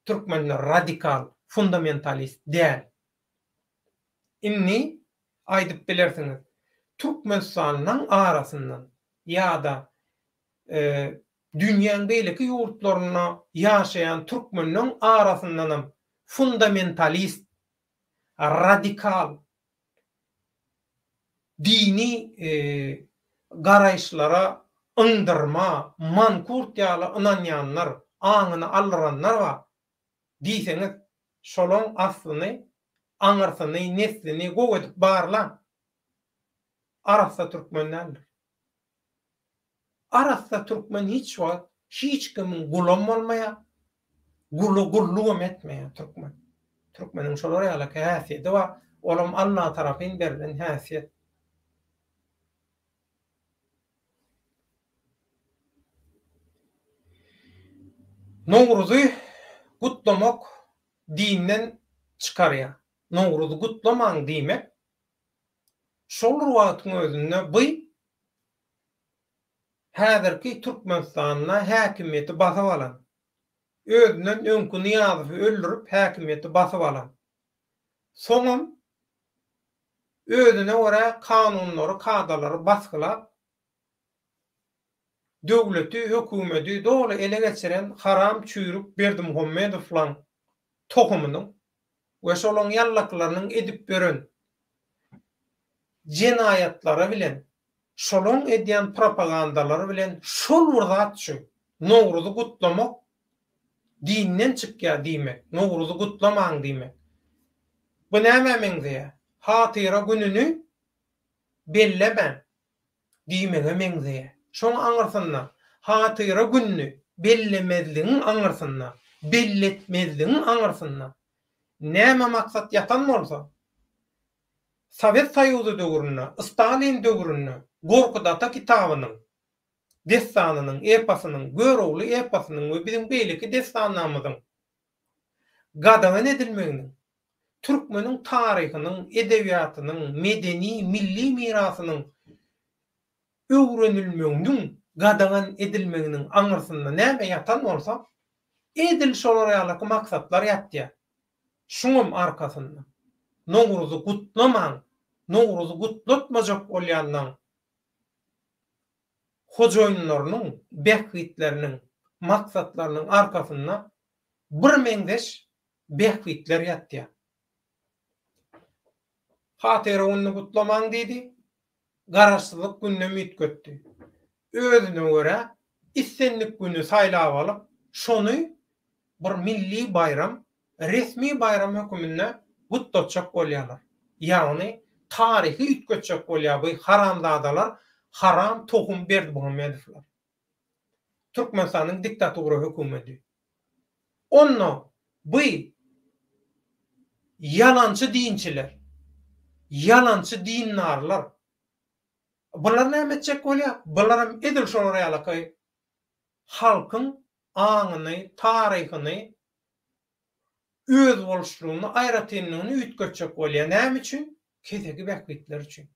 türkmenler radikal fundamentalist däl. Inni aýdyp bilersiňiz, Türkmenistanyň arasyndan ýa-da dünýäň beýleki ýurtlaryna ýaşaýan türkmenliň arasyndan fundamentalist, radikal, dini garaýşlara ındırma, mankurt ýaly ynanýanlar, aňyny aldyranlar bar. Diýseňiz, şolaň aslyny, aňyrsyny, neslini gowy barlar. Arasda türkmenler. Arasda türkmen hiç kimin gulam bolmaýar, gulluğum etmeýär türkmen. Türkmeniň şolary ýaly häsiýeti bar, olam Allah tarapyn berilen häsiýet. Nowruzy gutlamak dinden çykarýar. Nowruzy gutlamaň diýmek şol wagtyň özünde bu häzirki Türkmenistanyna häkimiýeti basyp alan. Özünden öňkü Niýazowy öldürip häkimiýeti basyp alan. Soňam özüne görä kanunlary, kadalary baskylap döwleti, hökümeti doly ele geçiren Haram Çüýrük Berdimuhammedow tohumynyň we şolaň ýallaklarynyň edip beren jenaýatlary bilen, şolaň edýän propagandalary bilen şol wurdat üçin Nowruzy gutlamak dinden çykýar diýmek, Nowruzy gutlamaň diýmek. Bu näme meňzeýär? Hatyra gününi belleme diýmege meňzeýär. Şoň aňyrsynda hatyra günni bellemezligiň aňyrsynda, belletmezligiň aňyrsynda näme maksat ýatan bolsa, Sovet Soýuzy döwründe, Stalin döwründe Gorkut Ata kitabynyň, destanynyň, eposynyň, görewli eposynyň we biziň beýleki destanlarymyzyň gadagan edilmeginiň, türkmeniň taryhynyň, edebiýatynyň, medeni, milli mirasynyň öwrenilmeginiň, gadagan edilmeginiň aňyrsynda näme ýatan bolsa, edil şolara ýaly maksatlar ýatdy. Şuňam arkasynda Nowruzy gutlamaň, Nowruzy gutlatmajak bolýandan hojoýunlarynyň, behgitleriniň, maksatlarynyň arkasynda bir meňdeş behgitler ýatdy. Hatyra onu gutlamaň diýdi, garaşsyzlyk gününe ümit götdi. Özüne görä issenlik günü saýlap alyp, şonu bir milli bayram, resmi bayram hökümine gutlatjak bolýarlar. Ýagny tarihi ütgetjek bolýar bu haramzadalar, haram tohum berdi bu medifler. Türkmenistanyň diktatura hökümeti. Onu bu yalançy dinçiler, yalançy dinlarlar. Bular näme etjek bolýar? Bular edil şolara ýalakay halkyň aňyny, taryhyny, öz boluşlugyny, aýratynlygyny ütgetjek bolýar. Näme üçin? Keseki behgitler üçin.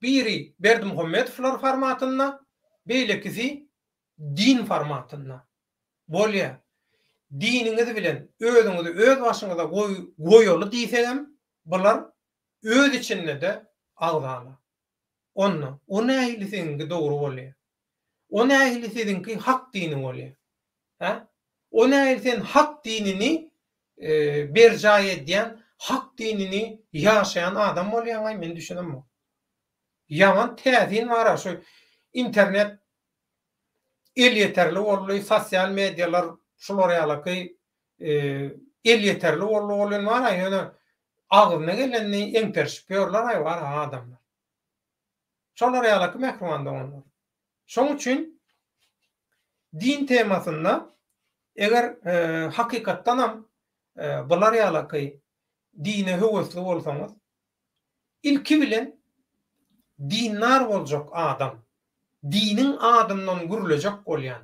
Biri Berdimuhammedowlar formatynda, beýlekisi din formatynda. Bolýar. Diniňizi bilen özüňizi öz başyňyza goýaly diýsem, bular öz içinde de agdaly. Onu, o nähilisinki dogry bolýar. O nähilisinki hak dini bolýar. Ha? O nähilisin hak dinini berjay edýän, hak dinini ýaşaýan adam bolýan, men düşünem bu. Yaman täzin var şu internet el yeterli bolýar, sosial medialar şolara ýalaky el yeterli bolýan var, ýöne agyna gelenni enterşipýorlar var adamlar. Şolara ýalaky mehrumanda onlar. Şoň üçin din temasynda eger hakykatdanam bular ýalaky dine höwesli bolsaňyz, ilki bilen dinnar boljak adam, diniň adamdan gürlejek bolýan,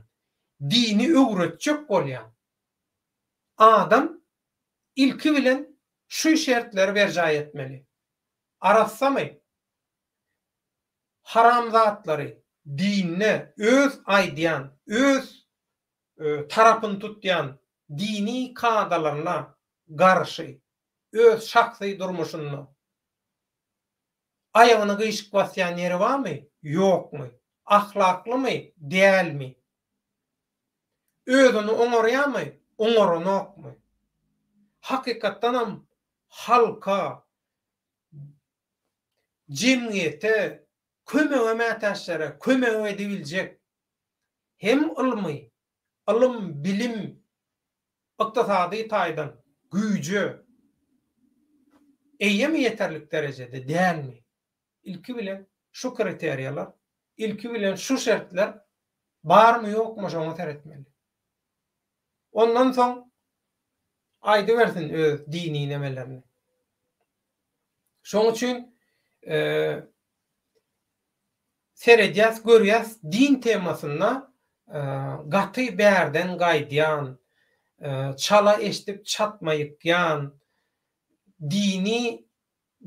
dini öwretjek bolýan adam ilki bilen şu şertleri berjay etmeli. Arassamy haramzatlary dinne öz aýdýan, öz tarapyny tutýan dini kadalaryna garşy öz şahsy durmuşyny aýagyny gyşyk basýan ýeri barmy? Ýokmy? Ahlaklymy? Dälmi? Özüni oňarýarmy? Oňarnokmy? Hakykatdanam halka, cemiyete, kömeğe mätäşlere, kömeğe edibiljek hem ilmi, ilm, bilim, ykdysady taýdan güýje eýemi ýeterlik derejede dälmi? İlki bilen şu kriteriýalar, ilki bilen şu şertler barmy ýokmy şoňa teretmeli. Ondan soň aýdy bersin öz dini nemelerini. Şoň üçin seredýäs, görýäs din temasynda gaty bärden gaýdýan, çala eşdip çatmaýykýan, dini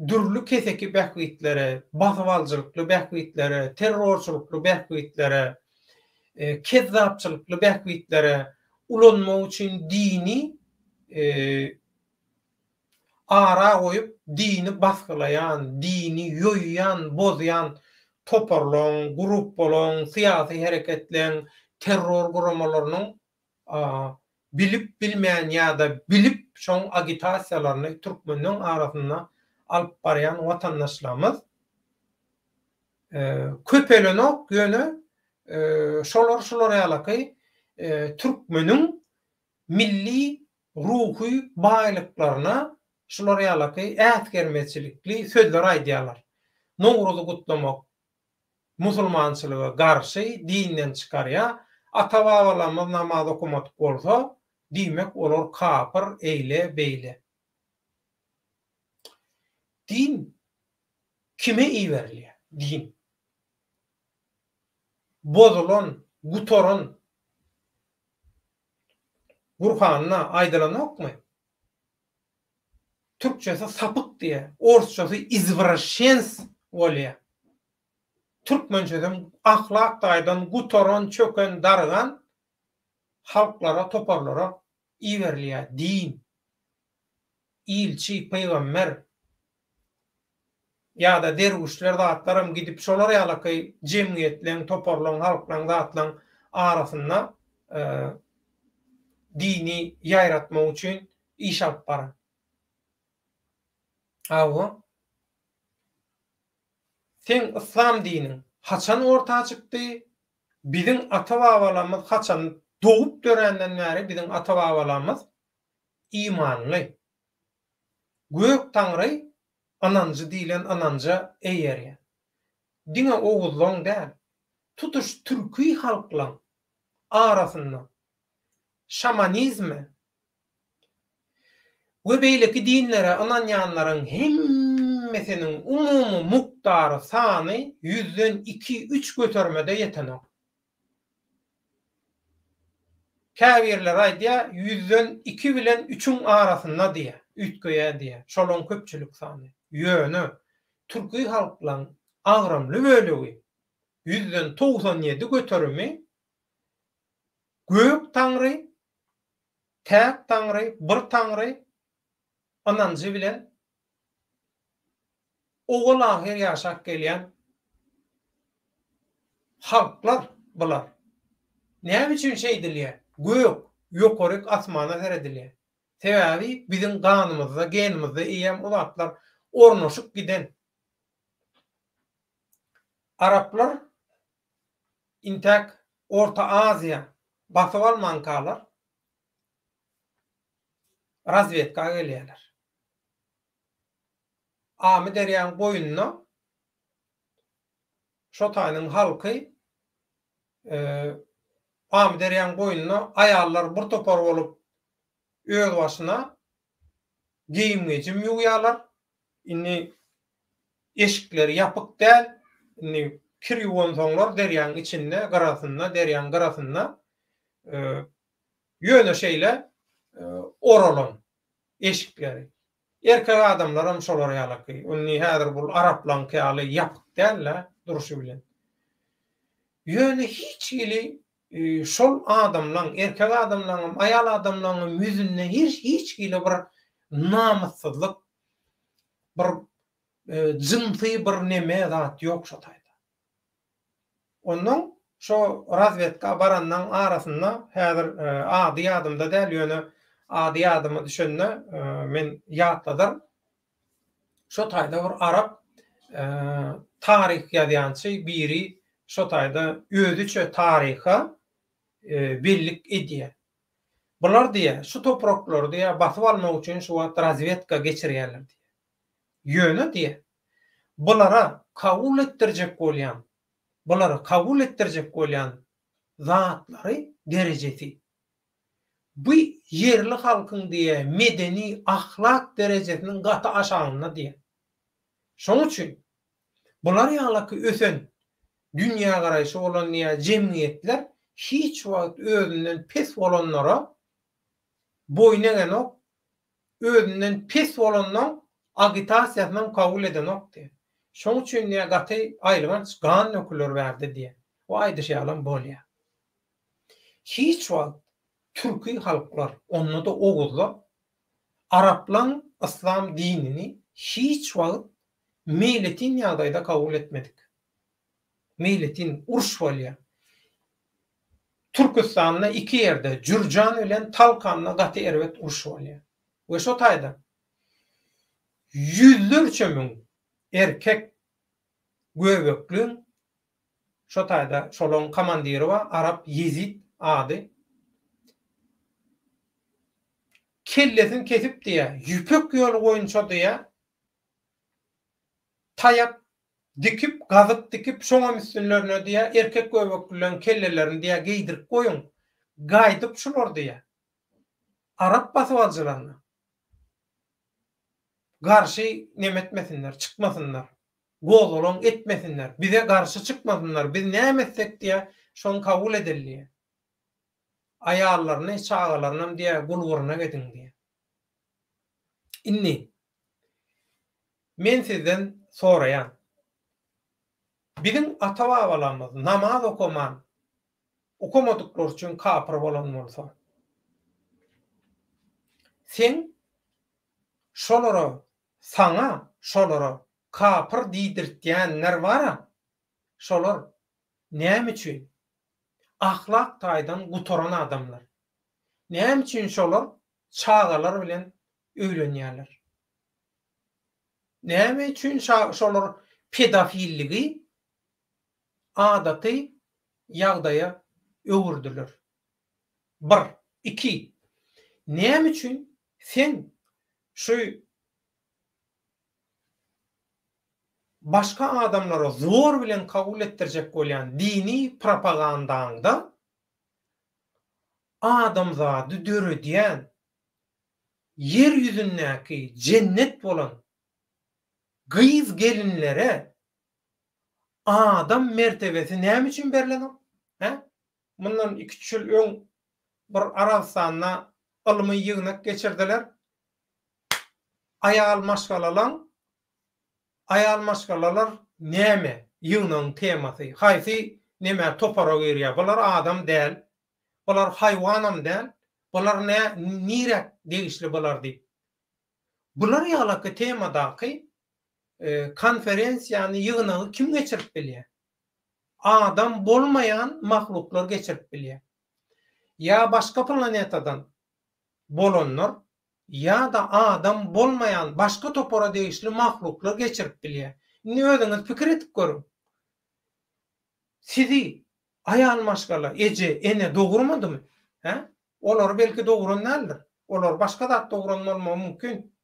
dürlü keseki behgitlere, basybalçylykly behgitlere, terrorçylykly behgitlere, kezzapçylykly behgitlere ulanmak üçin dini ara goýup, dini baskylayan, dini ýoýýan, bozýan toparlan, grup bolan, syýasy hereketleň, terror guramalarynyň bilip bilmeýän ýa-da bilip şoň agitasiýalaryny türkmenliň arasynda alyp barýan watandaşlarymyz köpelenok ýöne şolar ýalaky türkmeniň milli ruhy baýlyklaryna şolar ýalaky ätgermeçilikli sözler aýdýarlar. Nowruzy gutlamak musulmançylyga garşy dinden çykarýar, ata-babalarymyz namaz okumatyk bolsa, diýmek olar kapyr, eýle, beýle. Din kime iýberilýär? Din bozulan, gutoran Gurhanyna aýdylanokmy? Türkçesi sapık diye, Orsçası izvrashens bolýar. Türkmençeden ahlak daýdan gutoran, çöken, dargan halklara, toparlara iýberilýär din. ilçi, peýgamber ýa-da derwişler zatlarym gidip şolar ýalaky jemgyýetleň, toparlaň, halklaň zatlaň arasynda dini ýaýratmak üçin iş alyp barar. Awa sen İslam dinini haçan ortağa çykdy? Bizim ata-babalarymyz haçan doğup dörenden bäri bizim ata-babalarymyz imanly. Gök Taňry ananjy diýilen ananja eýerýär. Diňe oguzlaň däl. Tutuş türki halklaň arasynda şamanizmi we beýleki dinlere ananýanlaryň hemmesiniň umumy muktary sany 100'den 2-3 götermede ýetenek. Käbirler aýdýar 100'den 2 bilen 3'ün arasynda diýär, ütgeýär diýär. Şolaň köpçülik sany. Ýöne türki halklaň agramly bölegi 100'den 97 göterimi Gök Taňry, Täk Taňry, bir Taňry ananjy bilen ogul ahir ýaşap gelýän halklar bular. Näme üçin şey edilýär? Gök ýokaryk asmana seredilýär. Sebäbi bizim ganymyzda, genimizde iýem ulatlar ornaşyp giden. Araplar intak Orta Aziýa basyp almankalar razvedka gelýärler. Amy derýanyň boýunna şo taýnyň halky Amy derýanyň boýunna aýallar bir topar bolup öz başyna giyimge jim ýuýarlar. Inni eşikleri ýapyk däl. Inni kir ýuwan soňlar derýanyň içinde, garasynda, derýanyň garasynda ýöne şeýle oralan eşikleri. Erkek adamlar hem şolar ýalaky. Inni häzir bu Araplan käly ýapyk däl duruşy bilen. Ýöne hiç ili şol adamlaň, erkek adamlaň, aýal adamlaň ýüzünde hiç ili bir namussyzlyk, bir jinsy bir neme zat ýok şo taýda. Ondan şo razvedka barandan arasynda häzir ady ýadymda däl ýöne ady ýadyma düşende men ýatladyr. Şo taýda bir Arap taryh ýazýançy biri şo taýda özüçe taryha birlik edýär. Bular diýär, şu topraklarda diýär basyp almak üçin şu wagt razvedka geçirýärler diýär. Ýöne diýär. Bulara kabul etdirjek bolýan, zatlary derejesi. Bu yerli halkyň diýär medeni ahlak derejesiniň gaty aşagyna diýär. Şoň üçin bular ýalaky ösen dünýä garaýşy bolan ýa jemgyýetler hiç wagt özünden pes bolanlara boyun egenok, özünden pes bolandan agitasiýasyny kabul edenok diýär. Şoň üçin ýa gaty aýrylan gan nöküler berdi diýär. O aýdyşýalan bolýar. Hiç wagt türki halklar, onu da oguzlar, Araplan İslam dinini hiç wagt milletin ýagdaýda kabul etmedik. Milletin urş bolýar. Türkistanda iki ýerde Jurjan bilen Talkanna gaty erwet urş bolýar. We şo taýda yüzlerçe müň erkek göbekliň şo taýda şolaň komandiri bar, Arap Yezid ady. Kellesini kesip diýär, ýüpek ýol goýunça diýär, taýak dikip, gazyp dikip, şoňa üstünlerine diýär, erkek göbekliň kellelerini diýär giydirip goýun, gaýdyp şular diýär. Arap basywaljylaryna garşy nemetmesinler, çykmasynlar, gozulaň etmesinler, bize garşy çykmasynlar, biz näme etsek diýär, şonu kabul edilýär. Aýallaryny, çagalaryny diýär, gulguruna gedin diýär. Inni men sizden soraýan, bizim ata-babalarymyz namaz okumadyklar üçin kapyr bolan bolsa, sen şolara sana şolara kapır diýdirtýänler bara. Şolar näme üçin? Ahlak taýdan gutoran adamlar. Näme üçin şolar çağalar bilen öýlenýärler? Näme üçin şolar pedofilligi adaty ýagdaýa öwürdiler? 1. 2. Näme üçin sen şu başka adamlara zor bilen kabul ettirjek bolýan dini propagandaňda adamzady döredýän yer ýüzündäki cennet bolan gyýyz gelinlere adam mertebesi näme üçin berilen? He? Bundan 2-3 ýyl öň bir Arabistanyna ylmy ýygnak geçirdiler. Ayal maşgalalar näme? Ýygnaň temasy. Haýsy näme topara berýär? Bular adam däl. Bular haýwanam däl. Bular nirek degişli bular diýip. Bular ýalaky temadaky konferensiýany ýygnagy kim geçirip bilýär? Adam bolmayan mahluklar geçirip bilýär. Ya başka planetadan bolanlar ya da adam bolmayan başka topora değişli mahluklar geçirip bilýär. Ne özüňiz pikir etip görün. Sizi ayal maşgala ece ene dogurmadymy? He? Olar belki doguranlardır. Olar başka da doguranlar mümkün.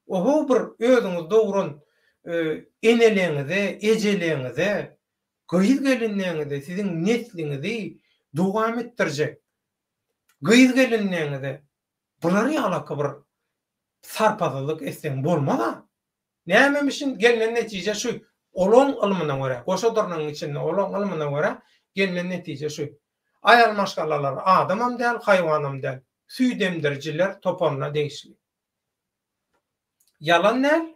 Oho bir özüňiz doguran eneleňize, ejeleňize, gyýyz gelinleňize siziň nesliňizi dowam etdirjek. Gyýyz gelinleňize bulary alaka bir sarpazylyk etseň bolmada. Nämemişin gelinen netije şu. Olon ilmine göre, goşadyrnyň içinde olon ilmine göre gelinen netije şu. Ayal maşgalalar adamam däl, haýwanam däl. Süýdemdirjiler toponuna değişli. Yalan näl?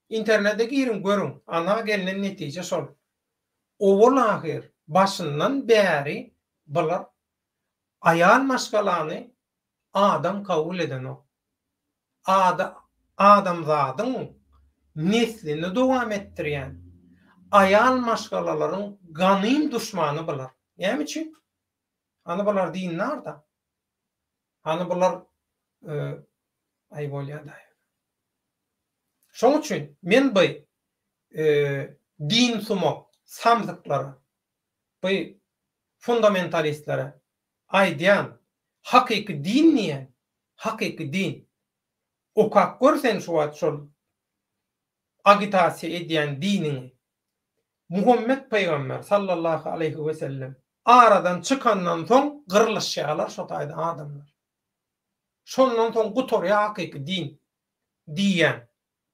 İnternete girin görün. Ana gelinen netije şol. Owul ahir başyndan bäri bular ayal maşgalany adam kabul eden o. Adam zadyň neslini dowam etdirýän ayal maşgalalaryň ganym düşmany bular. Näme üçin? Ana bular din narda? Ana bular ay bolýar. Şoň üçin men bu din sumak samzyklara, bu fundamentalistlere aýdýan hakyky din niýe? Hakyky din. Okak görsen şu wagt şol agitasiýa edýän dinini Muhammed Peýgamber sallallahu aleyhi ve sellem aradan çıkandan soň gyrylşýarlar şo taýda adamlar. Şondan soň gutorýa hakyky din diýen.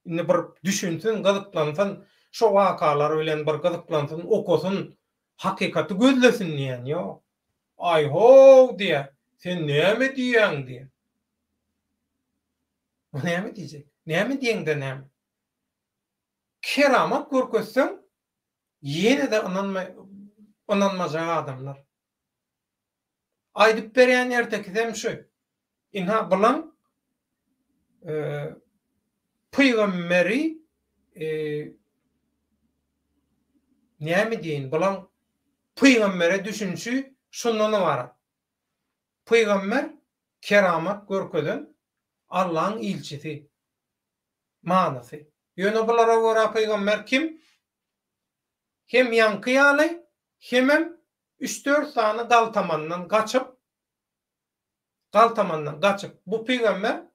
Indi bir düşünsün, gyzyklansyn, şo wakalar bilen bir gyzyklansyn, okusun, hakykaty gözlesin diýen ýok. Ay ho diýe, sen näme diýen diýe. Näme diýjek? Näme diýende näme? Keramat görkezseň ýene de inanmajak adamlar. Aýdyp berýän ertekizem şu. Inha bulan Peýgamberi näme diýin? Bulan Peýgambere düşünçi şundan bar. Peýgamber keramat görkeden Allah'ın ilçisi manasy. Ýöne bulara görä Peýgamber kim? Hem ýanky ýaly, hem 3-4 sany galtamandan gaçyp bu Peýgamber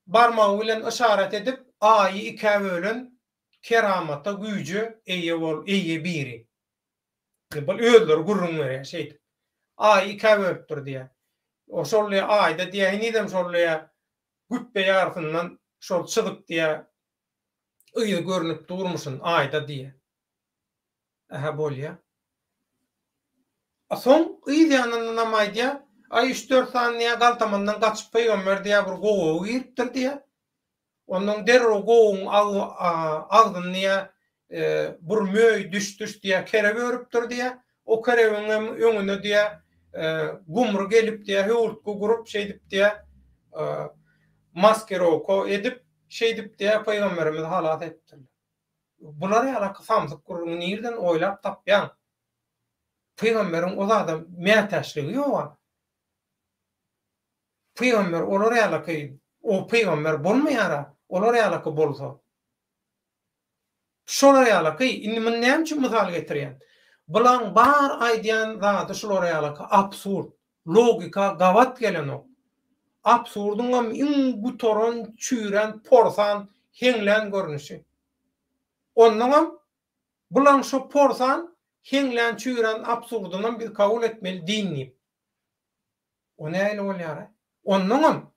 barmagy bilen işaret edip aýy iki bölen keramata güýjü eýe biri. Bu öýler gurrun berýär şeýdi. Aýy iki bölüpdir diýär. O şolly aýda diýär nidem şolly güppe ýarkyndan şol çygyp diýär öýe görünüp durmuşsun aýda diýär. Aha bolýar. Soň ýa-da namaýdy ay 3-4 saniýe galtamandan gaçyp Peýgamber diýär bir gowy giripdir diýär. Onuň derro gowyň agdyny bir möý düşdüş diýär kere görüpdir diýär. O kerebiň öňüne diýär gumru gelip diýär howltku gurup şeýdip diýär maskeroko edip şeydip diye Peygamberimiz halat ettirler. Bular ýala samsyk gurrun nirden oýlap tapýan. Peýgamberin o zada mätäşligi ýok. Peýgamber olar ýaly o peýgamber bolmaýara, olar ýaly bolsa. Şolar ýaly indi men näme üçin mysal getirýän? Bulan bar aýdýan zady şolar ýaly absurd, logika gawat gelen o. Absurdyňam iň gutoran, çüren, porsan, heňlen görnüşi. Ondan bulan şu porsan, heňlen, çüren absurdyny bir kabul etmeli dinni. O näle bolýar? Ondan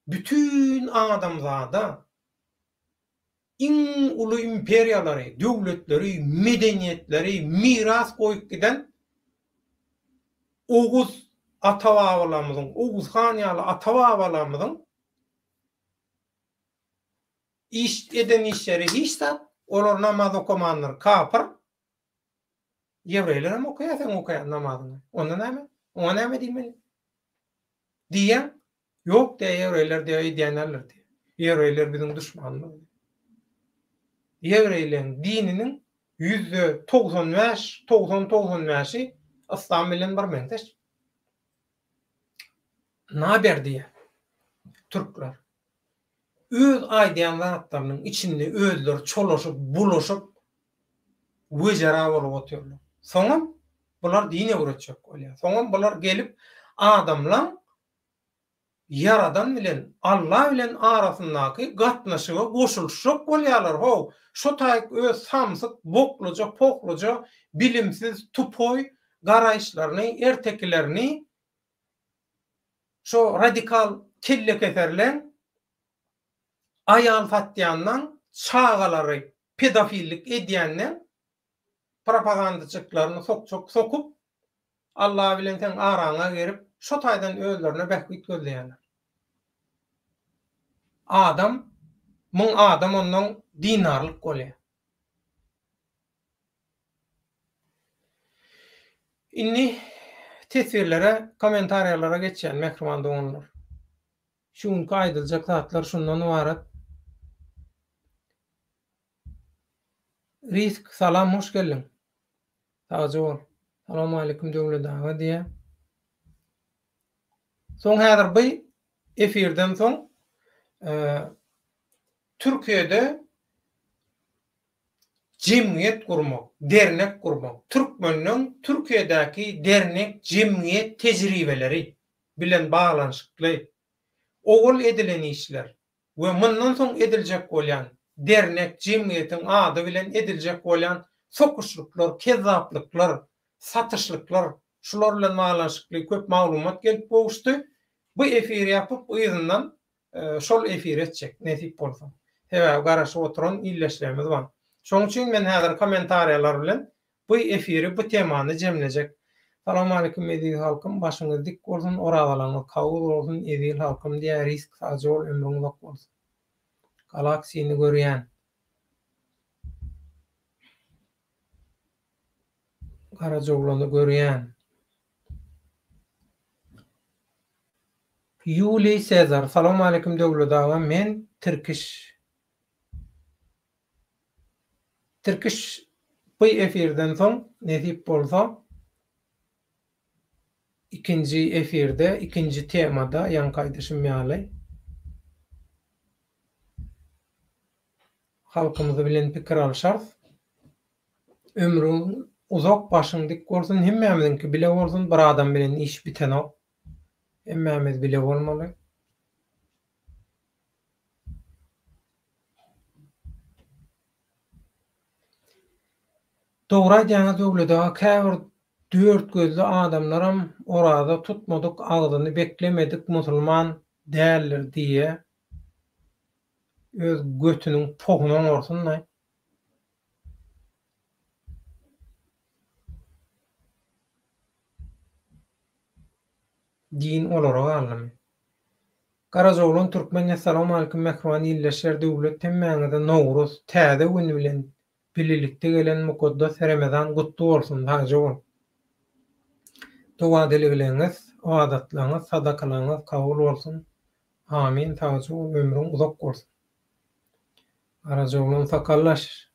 bütün adamzada iň uly imperiýalary, döwletleri, medeniýetleri miras goýup giden Oğuz ata-babalarymyzyň, Oğuz han ýaly ata-babalarymyzyň iş eden işleri hiç de olar namaz okumanlar kafir. Ýewreýlerim okuýar namazyny. Onda näme? Ona näme diýmeli? Diýen ýok diýe ýewreýler diýenler diýer. Ýewreýler biziň düşmanymyz. Ýewreýlerin dininiň %95-99 İslam bilen bir meňzeş. Naber diýe türkler. Öz aýdýan zatlarynyň içinde özleri çolaşyp, bulaşyp wejara bolup otyrlar. Soňra bular dine öwretjek bolýar. Soňra bular gelip adamlar Yaradan bilen Allah bilen arasyndaky gatnaşyga goşulşyk bolýarlar. Ho, şo taýyk öz samsyk, bokluja, pokluja, bilimsiz, tupoy garaýşlaryny, ertekilerini şo radikal kelle keserlen aýal fatýandan çağalary pedofillik edýänler propagandaçyklaryny sokup Allah bilen sen araňa gerip şo taýdan özlerine bähbit gözleýänler. Adam ondan dinarlyk bolýar. Inni tesirlere, komentariýalara geçýän mehriman doganlar. Şuňky aýdyljak zatlar şundan ibaret. Risk, salam, hoş geldin. Tazy bol. Assalamu alaykum döwlet daga diýe. Soň häzir bu efirden soň Türkiýede cemiyet kurmak, dernek kurmak. Türkmenliň Türkiýedäki dernek, cemiyet tejribeleri bilen baglanyşykly ogul edilen işler we mundan soň ediljek bolýan dernek, cemiyetiň ady bilen ediljek bolýan sokuşluklar, kezaplyklar, satyşlyklar, şular bilen baglanyşykly köp maglumat gelip boluşdy. Bu efir ýapyp bu ýerden şol efir etjek nesip bolsa. Hebe garaşyp oturan illeşlerimiz bar. Şoň üçin men häzir komentariýalar bilen bu efiri, bu temany jemlejek. Assalamu alaykum edil halkym, başyňyz dik bolsun, oragalaryňyz kabul bolsun edil halkym diýär risk ajol ömrüň bak bolsun. Galaksiyny görýän. Garajowlany görýän. Yuli Sezar, assalamu alaykum döwlet ağa, men Türkiş bu efirden soň nesip bolsa ikinji efirde, ikinji temada ýan gaýdyşym ýaly. Halkymyzy bilen pikir alşar. Ömrüň uzak, başyň dik bolsun, hemmämizinki bile bolsun, bir adam bilen iş biten ok. Hemmämiz bile bolmaly. Dogry aýdýan döwlede käbir dört gözlü adamlaram orada tutmadyk, agzyny beklemedik, musulman däldir diýe öz götüniň pogunyň orsundan din olarak almy. Garajowlan Türkmen, assalamu alaykum mehriban illeşler döwlet temmäňide Nowruz täze güni bilen birlikde gelen mukaddas Ramazan gutly bolsun haýjy. Dua dilegleriniz, adatlaryňyz, sadakalaryňyz kabul bolsun. Amin. Taýjy ömrüň uzak bolsun. Arajogluň sakallar.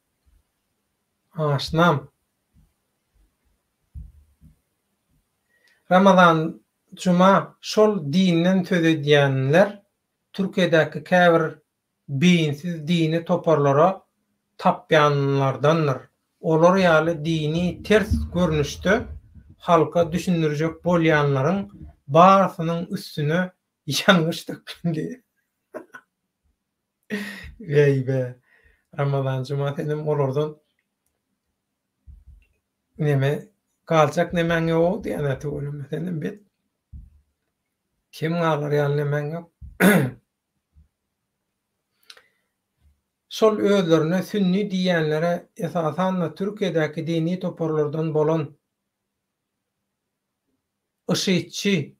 Aşnam. Ramazan cuma şol dinden söz edýänler Türkiýedäki käbir beýinsiz dini toparlara tapýanlardandyr. Olar ýaly dini ters görnüşde halka düşündirjek bolýanlaryň barsynyň üstüne ýangyş dökündi. Beýbe. Ramazan cuma senem olardan neme galçak nemen ýok diýene töwelim senem bet. Kim galar ýaly nemen ýok. Şol özlerine sünni diýenlere esasan Türkiýedäki dini toparlardan bolan IŞİDçi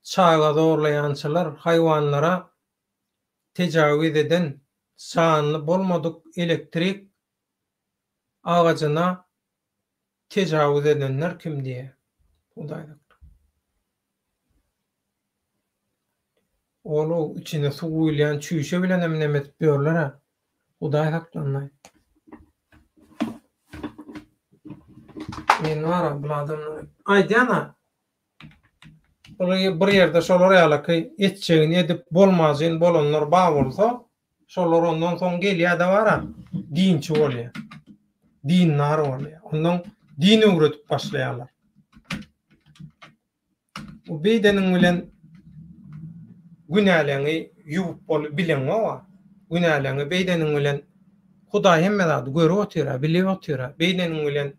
çaýga zorlaýançylar haýwanlara tejawüz eden şanly bolmadyk elektrik agagyna tejawüz edenler kim diýe? Hudaýda. Olu içine su guýulýan çüýşe bilen emnemet diýerler ha. Hudaý haklanmaý. Men wara bulardan aýdýana. Bir ýerde şolar ýalyky etçegini edip bolmazyn bolanlar bar bolsa, şolar ondan soň gelýär-de wara. Dinçi bolýar. Dinnar bolýar. Ondan dini öwretip başlaýarlar. Bu beýdeniň bilen günäleňi ýuwup bolup bilen wa. Günäleňi beýdeniň bilen Hudaý hemme zady görüp otyra, bilip otyra. Beýdeniň bilen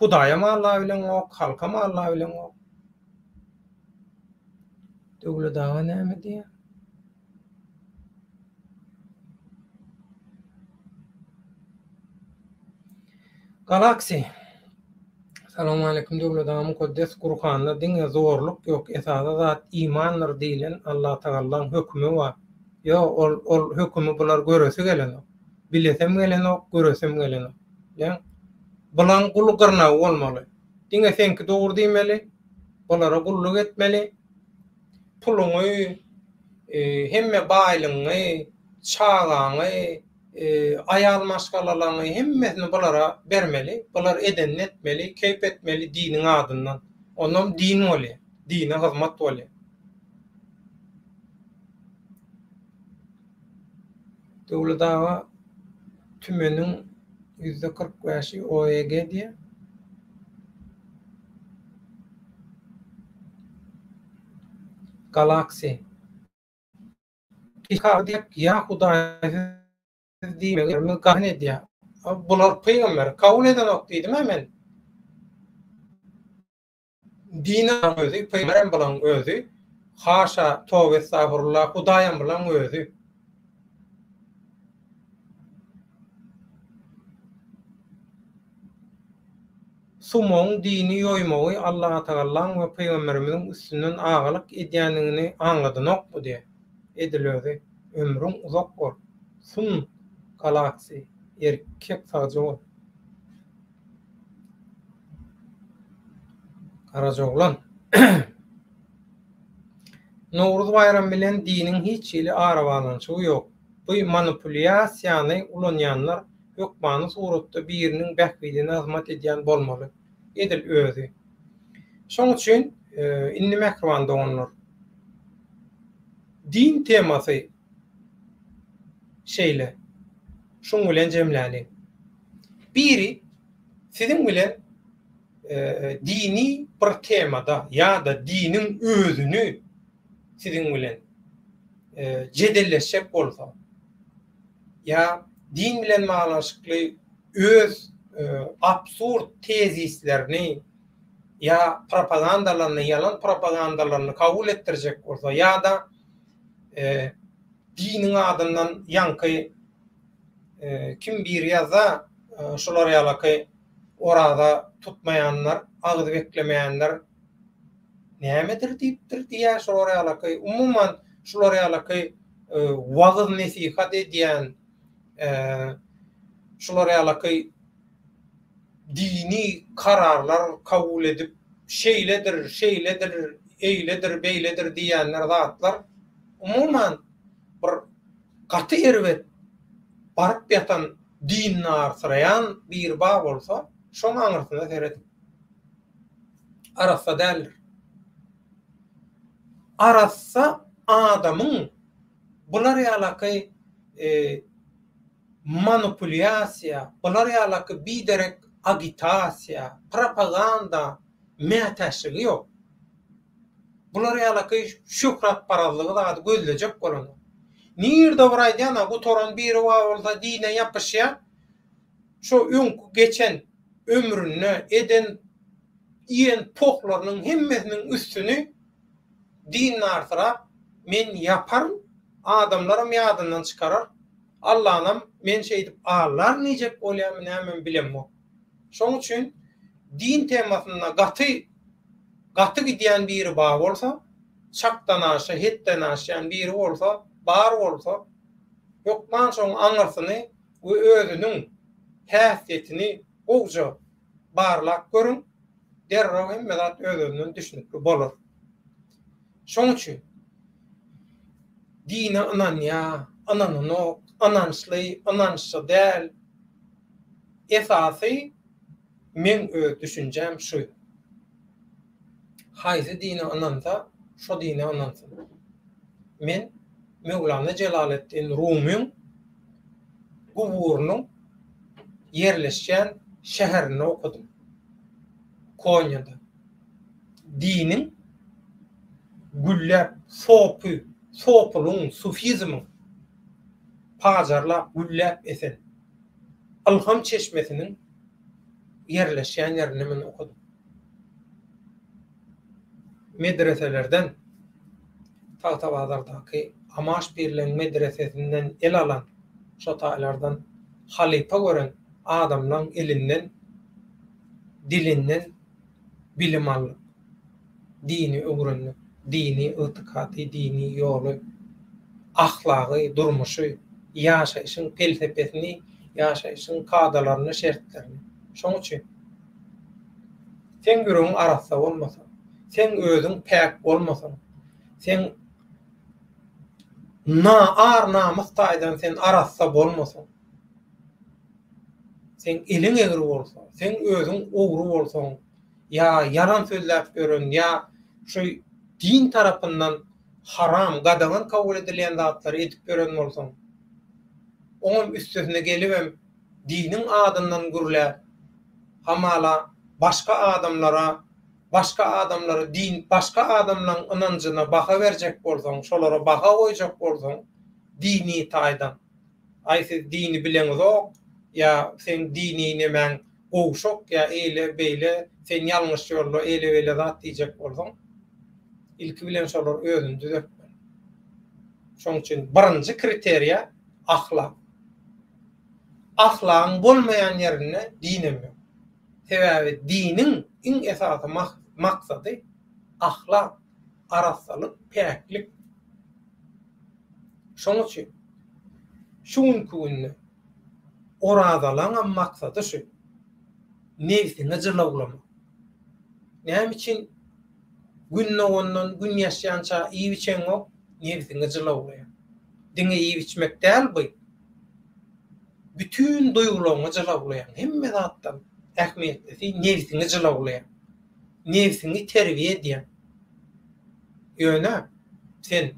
Hudaýam Allah bilen ok, halkam Allah bilen ok. Döwlet dawa näme diýär? Galaksi. Assalamu alaikum döwlet dawa mukaddes Qur'anda diňe zorluk ýok. Esasy zat imandyr diýilen Allah Taala'nın hökmü var. Yo ol hökmü bular göresi gelen. Bilesem gelen ok, göresem gelen ok. Ýa bulan gulluk gyrna bolmaly. Diňe senki dogry diýmeli, bulara gulluk etmeli. Puluňy hemme baýlygyny, çagaňy, ayal maşgalalaryny hemmesini bulara bermeli. Bular eden etmeli, keyp etmeli diniň adyndan. Ondan din bolýar, dine hyzmat bolýar. Döwlet dawa tümeniň %45'i OEG diye. Galaksi. Diýip ya Hudaý diýmeli, gahne diýär. Bular peýgamber kabul eden ok diýdim hemen. Dine özü, peýgamber bilen özü, haşa, tövbe estağfurullah, Hudaýam bilen özü. Sumoň dini ýoýmagy Allah Taala'nın we peýgamberimiziň üstünden agalyk edýänligini anladynok bu diýe. Edilözi ömrüň uzak bol. Sun galaksi erkek sagjy bol. Karajoglan. Nowruz bayram bilen diniň hiç ýyly arabalançygy ýok. Bu manipulyasiýany ulanýanlar hökmany suratda biriniň bähbidine azmat edýän bolmaly. Edil özü. Şoň üçin inni mehribanda onlar. Din temasy şeýle. Şoň bilen jemläli. Biri siziň bilen dini bir temada ýa-da diniň özüni siziň bilen jedelleşek bolsa ýa din bilen maglaşykly öz absurd tezislerini ýa propagandalaryny, ýalan propagandalaryny kabul etdirjek bolsa ýa-da diniň adyndan ýanky kim bir ýaza şolar ýalyky orada tutmayanlar, agzy beklemeýänler nämedir diýipdir diýär şolar ýalyky. Umuman şolar ýalyky wagyz nesihat edýän şolar ýalyky dini kararlar kabul edip şeýledir eýledir, beýledir diýenler zatlar umuman bir gaty erwet baryp ýatan dinni arsyrayan bir bab bolsa, şoň aňyrtynda seyredip arassa dälir. Arassa adamyň bular ýalaky manipulasiýa, bular ýalaky biderek agitasiýa, propaganda mätäşligi ýok. Bular ýalaky şöhrat parazlygy da gözlejek bolan. Nirde bir aýdana bu toran biri bolsa dine ýapyşýar. Şo öňkü geçen ömrüni eden iýen pohlarynyň hemmesiniň üstüni din artyra men ýaparym, adamlarym ýadyndan çykarar. Allah'nam men şeýdip ağlar nejek bolýar men bilemmo. Şoň üçin din temasyna gaty gidýän biri bar bolsa, çakdan aşa, hetden aşan biri bolsa, bar bolsa, ýokman şoň aňyrsyny we özüniň häsiýetini owja barlak görün, derraw hemme zat özünden düşünipli bolar. Şoň üçin dine ananýa, ananyny anançly, anançly däl. Esasy men öz düşünjem şu. Haýsy dine anansa, şo dine anansyn. Men Mevlana Celaleddin Rumiň guburunyň yerleşen şäherini okudum. Konya'da. Dinin güllep, sopulun, sufizmin pazarla güllep esen Alham Çeşmesi'nin yerleşen yerini men okudum. Medreselerden Tağtabazar'daki Amaş Birliğin medresesinden el alan şotalardan halife gören adamların elinden, dilinden bilim aldı. Dini öğrenli, dini itikadi, dini yolu, ahlakı, durmuşu, yaşayışın felsefesini, yaşayışın kadalarını, şertlerini. Şoň üçin sen gürüň arassa bolmasa, sen özüň päk bolmasan, sen namus-taýdan sen arassa bolmasan, sen eliň egri bolsa, sen özüň ogry bolsaň, ýa yalan sözläp görün, ýa şu din tarapyndan haram, gadagan kabul edilen zatlary edip gören bolsaň, oňun üstüne gelibem diniň adyndan gürlä, hamala başka adamlara din, başka adamlaryň inanjyna baha berjek bolsaň, şolara baha goýjak bolsaň, dini taýdan. Ay siz dini bileňizok, ya sen dini nemen gowşok, ya eýle beýle, sen ýalňyş ýolda eýle beýle zat diýjek bolsaň, ilki bilen şolar özüni düzeltmeli. Şoň üçin birinji kriteriýa ahlak. Ahlagyň bolmaýan ýerine dinem ýok. Sebäbi diniň iň esasy maksady ahlak, arassalyk, päklik. Şoň üçin şuňky oradalaň maksady şu. Nefsini jylawlama. Näme üçin günnogondan gün ýaşaýança iý biçen ok, nefsini jylawlaýar. Diňe iý biçmek däl bu. Bütün duýgularyny jylawlaýar. Hemme zatdan ähmiýetlisi nefsini jylawlaýar. Nefsini terbiýe edýär. Ýöne sen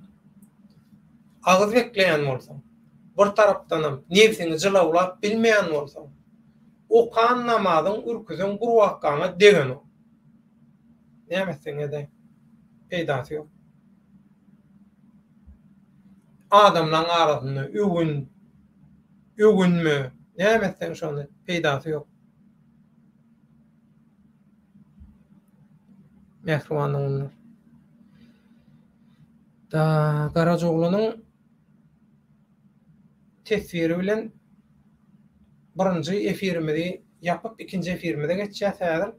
agyz bekleýän bolsaň, bir tarapdanam nefsini jylawlap bilmeýän bolsaň, o kan namazyň ürküden gurwakkana degen o. Näme sen ede? Peýdasy ýok. Adamlaryň arasynda ögünme, näme sen şonu peýdasy ýok. Mehrumanlar. Da Garajoglunyň tesiri bilen birinji efirimizi ýapyp ikinji efirimize geçýär.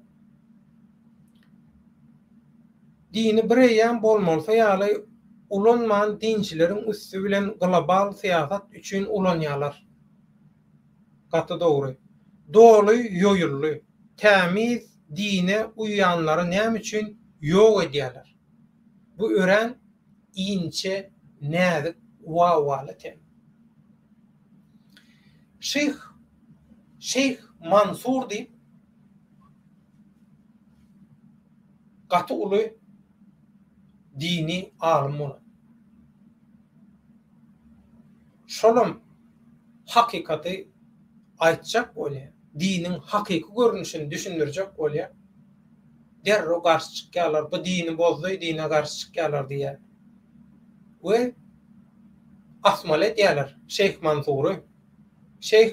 Dini bireýän bolmaly ýaly ulanman dinçileriň üstü bilen global siýasat üçin ulanýarlar. Gaty dogry. Dogly ýoýully. Tämiz dine uýanlary näme üçin ýok edýärler. Bu ören inçe näzik wawaly tem. Şeyh Mansur diýip gaty uly dini alim bolan. Şolum hakikaty aýtjak bolýar, dinin hakyky görnüşini düşündirjek bolýar. Derro garşy çykýarlar, bu dini bozdy, dine garşy çykýarlar diýär. We asmal edýärler Şeyh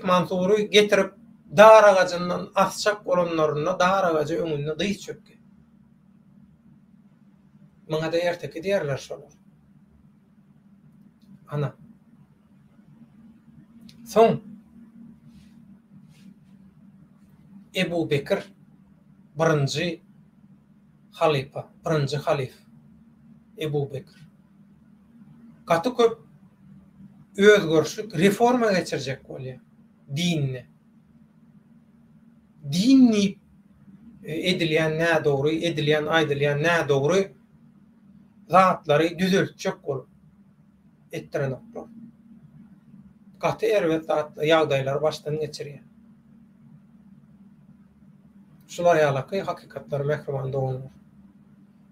Mansury getirip dar agajyndan asçak bolanlaryna dar agajy öňünde dys çökdi. Maňa da erteki diýerler şolar. Ana. Soň Ebu Bekir birinji halif Ebu Bekir. Gaty köp özgörşlük reforma geçirjek bolýar dinni. Dinni edilýän nä dogry, edilýän aýdylýan nä dogry zatlary düzeltjek bolup etdirenok. Gaty erwet zatly ýagdaýlar başdan geçirýär. Şular ýalaky hakykatlar mehriman dogunlar.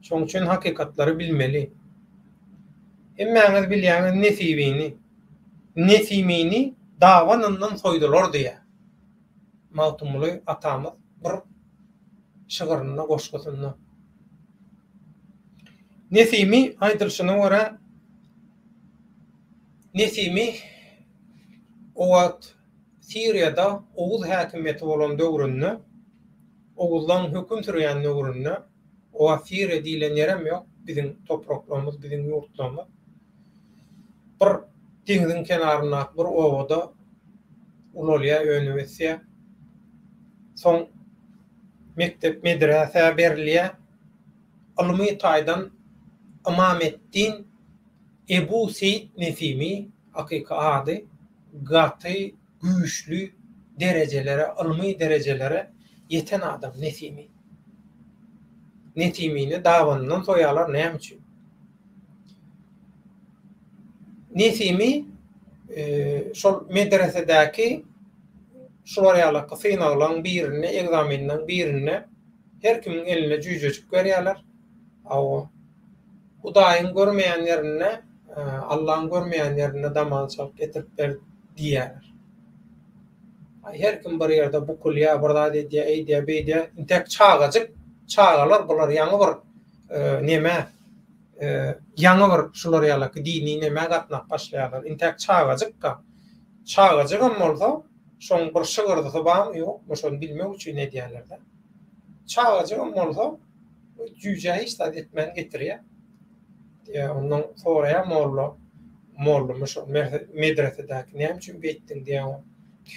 Şoň üçin hakykatlary bilmeli. Emmäňiz bilýäňiz Nesibini dawanyndan soýdular diýär. Mawtumly atamyz bir şygyryna goşgusynda. Nesimi aýdylşyna görä Nesimi o wagt Siriýada Oğuz häkimiýeti bolan döwründe Oğuzdan höküm sürýän döwründe o Siriýa diýilen ýerem ýok, biziň topraklarymyz, biziň ýurtlarymyz. Bir deniziň kenaryna bir owada ululýa üniversiýe, soň mektep medrese berilýär. Almy taýdan Imametdin Ebu Seyyid Nesimi hakyky ady gaty güýçlü derejelere, almy derejelere yeten adam Nesimi. Netimini dawandan soýarlar näme üçin? Nesimi şol medresedäki şolar ýaly synaglaryň birini, egzameniň birini her kimiň eline jüýjek berýärler. Awa Hudaýyň görmeýän ýerine, Allahyň görmeýän ýerine daman çalyp getirip ber diýerler. Her kim bir ýerde bukulýa, birda diýär, eýdiýär, beýdiýär, intek çağalar bular ýaňy bir ýaňy bir şular ýaly dini näme gatnak başlaýarlar. Intek çağajygam bolsa, şoň bir şygyrdy barmy ýok, şonu bilmek üçin edýärler-de. Çağajygam bolsa, jüýje istat etmän getirýär. Ondan sonra mollum şu medresedäki näme üçin beýtdiň diýär.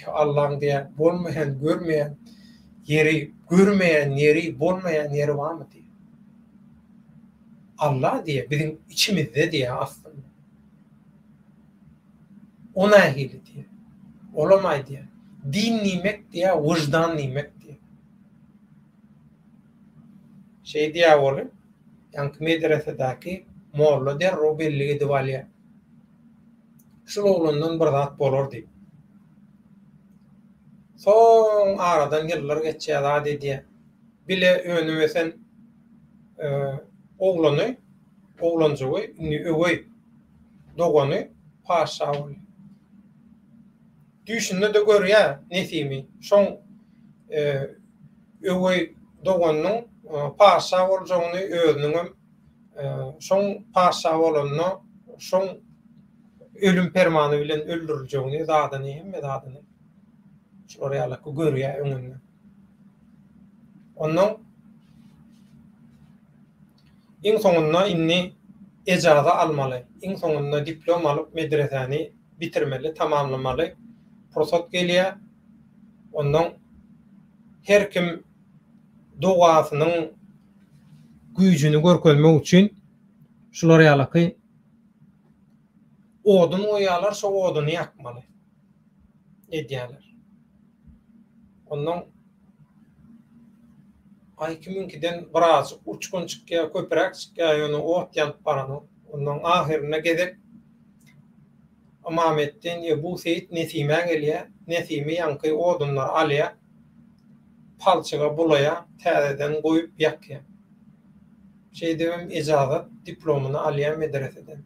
Allah'ın diýär, görmeýän yeri bolmaýan yeri barmy diýär. Allah diýär, biziň içimizde diýär aslında. Ona hili diýär. Olamay diýär. Din nimek diýär, wyjdan nimek diýär. Diýär boly, ýa-ni medresedäki molla derro belli edip alýar. Şu oglandan bir zat bolar diýip. Soň aradan ýyllar geçýär ady diýär. Bile önümesen oglanjygy, öwey dogany paşa boly. Düşünde de görýär Nesimi. Şoň öwey doganyň paşa boljagyny özüniň şoň paşa bolanyny şoň ölüm permany bilen öldüriljegini zadyny hemme zadyny şolar ýaly görýär öňünde. Ondan iň soňunda inni ejaza almaly, iň soňunda diplom alyp medreseni bitirmeli, tamamlamaly. Prosat gelýär. Ondan her kim dogasynyň güýjüni görkezmek üçin şular ýaly odun oýarlar, şo oduny ýakmaly edýärler. Ondan ay kiminkinden biraz uçkun çıkýar, köpürek çıkýar, ýöne ot ýanyp barany. Ondan ahirine gedip Amametden Ebu Seyit Nesime gelýär. Nesime ýanky odunlar alýar. Palçyga bulaya täzeden goýup ýakýar. Şeýdem ijazat diplomuny alýar medreseden.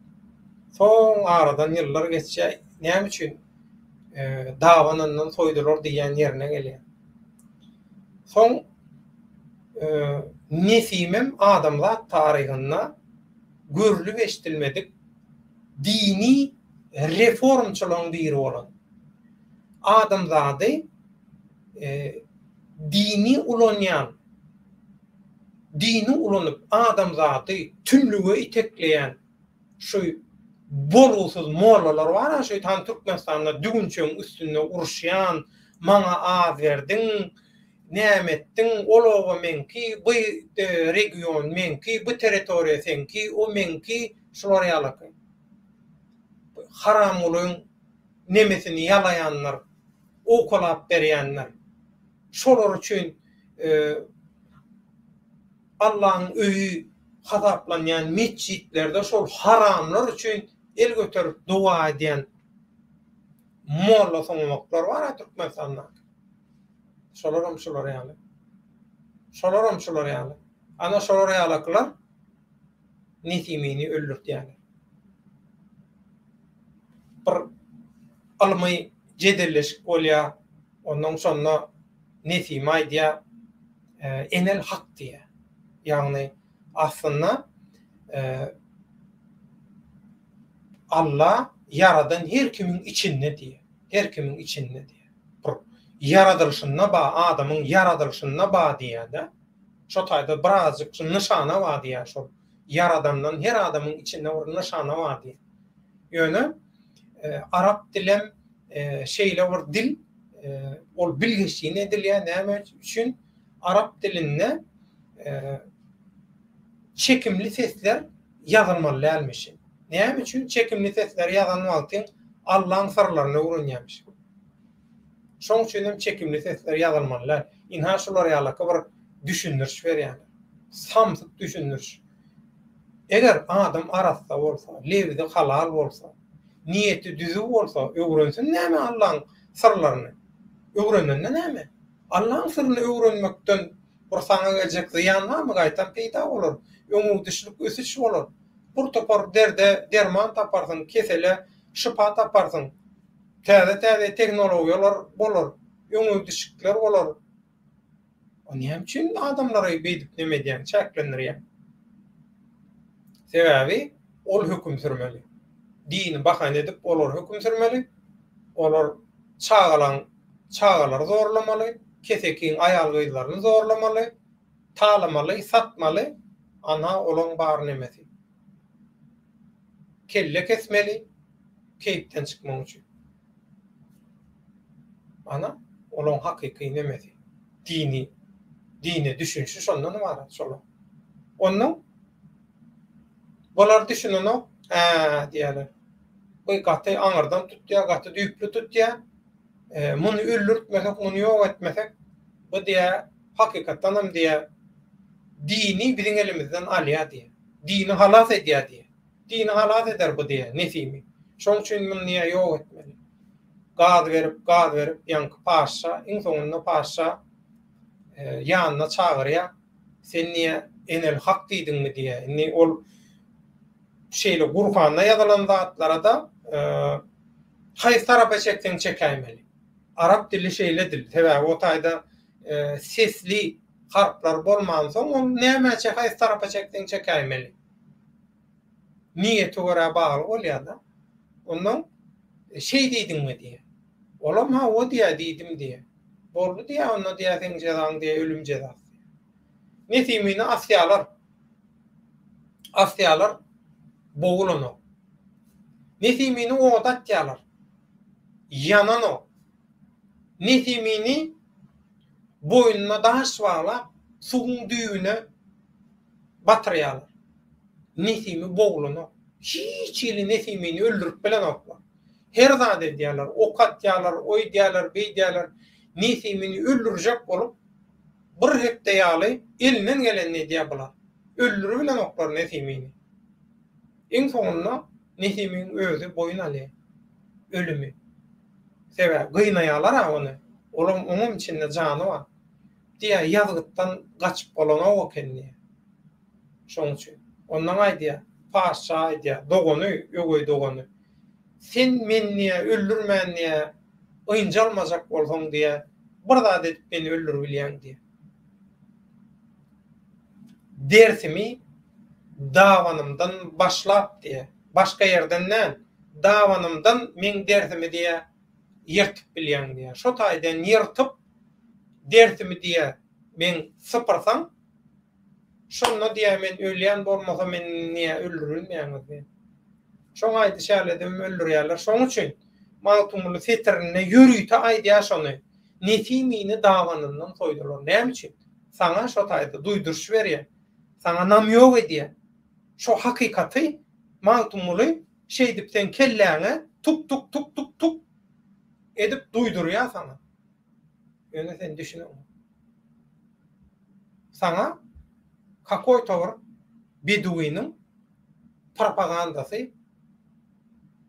Soň aradan ýyllar geçýär. Näme üçin dawanyndan soýdular diýen ýerine gelýär. Soň Nesimem adamlar taryhyna görülip eşdilmedik dini reformçylygyň biri bolan. Adamzady dini ulanyan, dini ulanyp adamzady tümlüge itekleýän şu bolusuz mollalar bar, şu tan Türkmenistanda dügünçeň üstünde uruşýan, maňa az berdiň, nämetdiň, olawa menki, bu region menki, bu territoriýa senki, o menki, şular ýalaky. Haram bolan nemesini ýalayanlar, okolap berýänler. Şolar üçin Allah'ın öýü hazaplanýan mescitlerde şol haramlar üçin el göterip dua edýän molla soňmaklar bar Türkmenistanda. Şolaram şolar ýaly. Şolaram şolar ýaly. Ana şolar ýalaklar Nesimini öldürýär. Bir almy jedelleşik bolýar. Ondan sonra Nesime aýdýar enel hak diye. Yani aslında Allah yaradan her kimin içinde diye. Her kimin içinde diye. Yaradılışına ba, adamın yaradılışına ba diye de. Şu taýda birazcık nişana var diye. Şu yaradandan her adamın içinde bir nişana var diye. Ýöne Arap dilem şeyle bir dil ol bilgiçliğine edilýär. Näme üçin Arap dilinde çekimli sesler yazılmaly almış. Näme üçin çekimli sesler yazılmaly üçin Allah'ın sırlaryny öwrenýärmiş. Şoň üçin hem çekimli sesler yazılmaly. Inha şolar ýalaky bir düşündürüş berýär. Samsyk düşündürüş. Eger adam arasda bolsa, lewide halal bolsa, niyeti düzü bolsa, öwrensin näme Allah'ın sırlaryny. Öwrenende näme? Allah'ın sırrını öwrenmekden bir sana gelecek ziyanlar mı gaýtan peýda bolar? Öňüňdüşlik ösüş bolar. Bir topar derde derman taparsın, kesele şifa taparsın. Täze teknologiýalar bolar, öňüňdüşlikler bolar. O näme üçin adamlara beýdip näme diýen çäklendirýär? Sebäbi ol höküm sürmeli. Dini bahane edip olar höküm sürmeli. Olar çağalar zorlamaly, kesekin ayal gyzlaryny zorlamaly, talamaly, satmaly, ana olan bar nemesi. Kelle kesmeli, keyipten çıkmak üçin. Ana olan hakyky nemesi. Dini düşünşi şondan bar, şolar. Ondan bolar düşüneni diýerler. Bu gaty aňyrdan tutýar, gaty düýpli tutýar. Muny öldürtmesek, muny ýok etmesek, bu diýe hakykatdan hem diýe dini biziň elimizden alýar diýe. Dini halas edýär diýe. Dini halas eder bu diýe Nesimi. Şoň üçin muny ýok etmeli. Gaz berip, ýanky paşa, iň soňunda paşa ýanyna çagyrýar. Sen niýe enel hak diýdiňmi diýe. Ni ol şeýle Gur'an'a ýazylan zatlara da haýsy tarafa çeksen çekäýmeli. Arap dili şeýle dil. Sebäbi o taýda sesli harplar bolman soň o näme haýsy tarafa çeksen çekäýmeli. Niýeti görä bagly bolýar da. Ondan şey diýdiňmi diýe. Olam ha o diýdim diýe. Boldy diýe, onda diýe sen jazaň diýe ölüm jazasy. Nesimini asyalar boğulunu. Nesimini odatyalar. Yanano. Nesimini boynuna daş bağla suğun düğüne batıryalar. Nesimi boğulunu. Hiç ili Nesimini öldürüp bilen oklar. Her zade diýerler, okat diýerler, oy diýerler, bey diýerler. Nesimini öldürecek olup bir hepde ýaly elinden gelenini diýe bular. Öldürü bilen oklar Nesimini. En sonunda Nesimiň özü boyun alýar. Ölümi. Sebäp gıynaýarlar onu. Onun içinde jany bar. Diýe ýazgytdan gaçyp bolana o kenni. Şoň üçin. Ondan aýdýar, paşa aýdýar, dogony, ögey dogony. Sen meni öldürmän diýe, oýunjalmajak bolsaň diýe, bir zat edip meni öldürüp bilýän diýe. Dersimi dawanymdan başlap diye. Başka yerden ne? Dawanymdan men dersimi diye yırtıp bilýän diye. Şo taýdan yırtıp dersimi diye men sıpırsam şonu diye men ölýän bolmasa men niye öldürülmeýän diye. Şoň aýdy şäledim öldürýärler. Şoň üçin magtumly fitrine ýürüýte aýdýar şonu. Nesimini dawanyndan soýdular. Näme üçin? Sana şo taýda duýduruş berýär. Sana nam ýok edýär. Şo hakykaty magtumly şeýdip sen kelläňe tuk tuk tuk tuk tuk edip duýdurýar sana. Ýöne sen düşüneň. Sana kakoy tawar beduýnyň propagandasy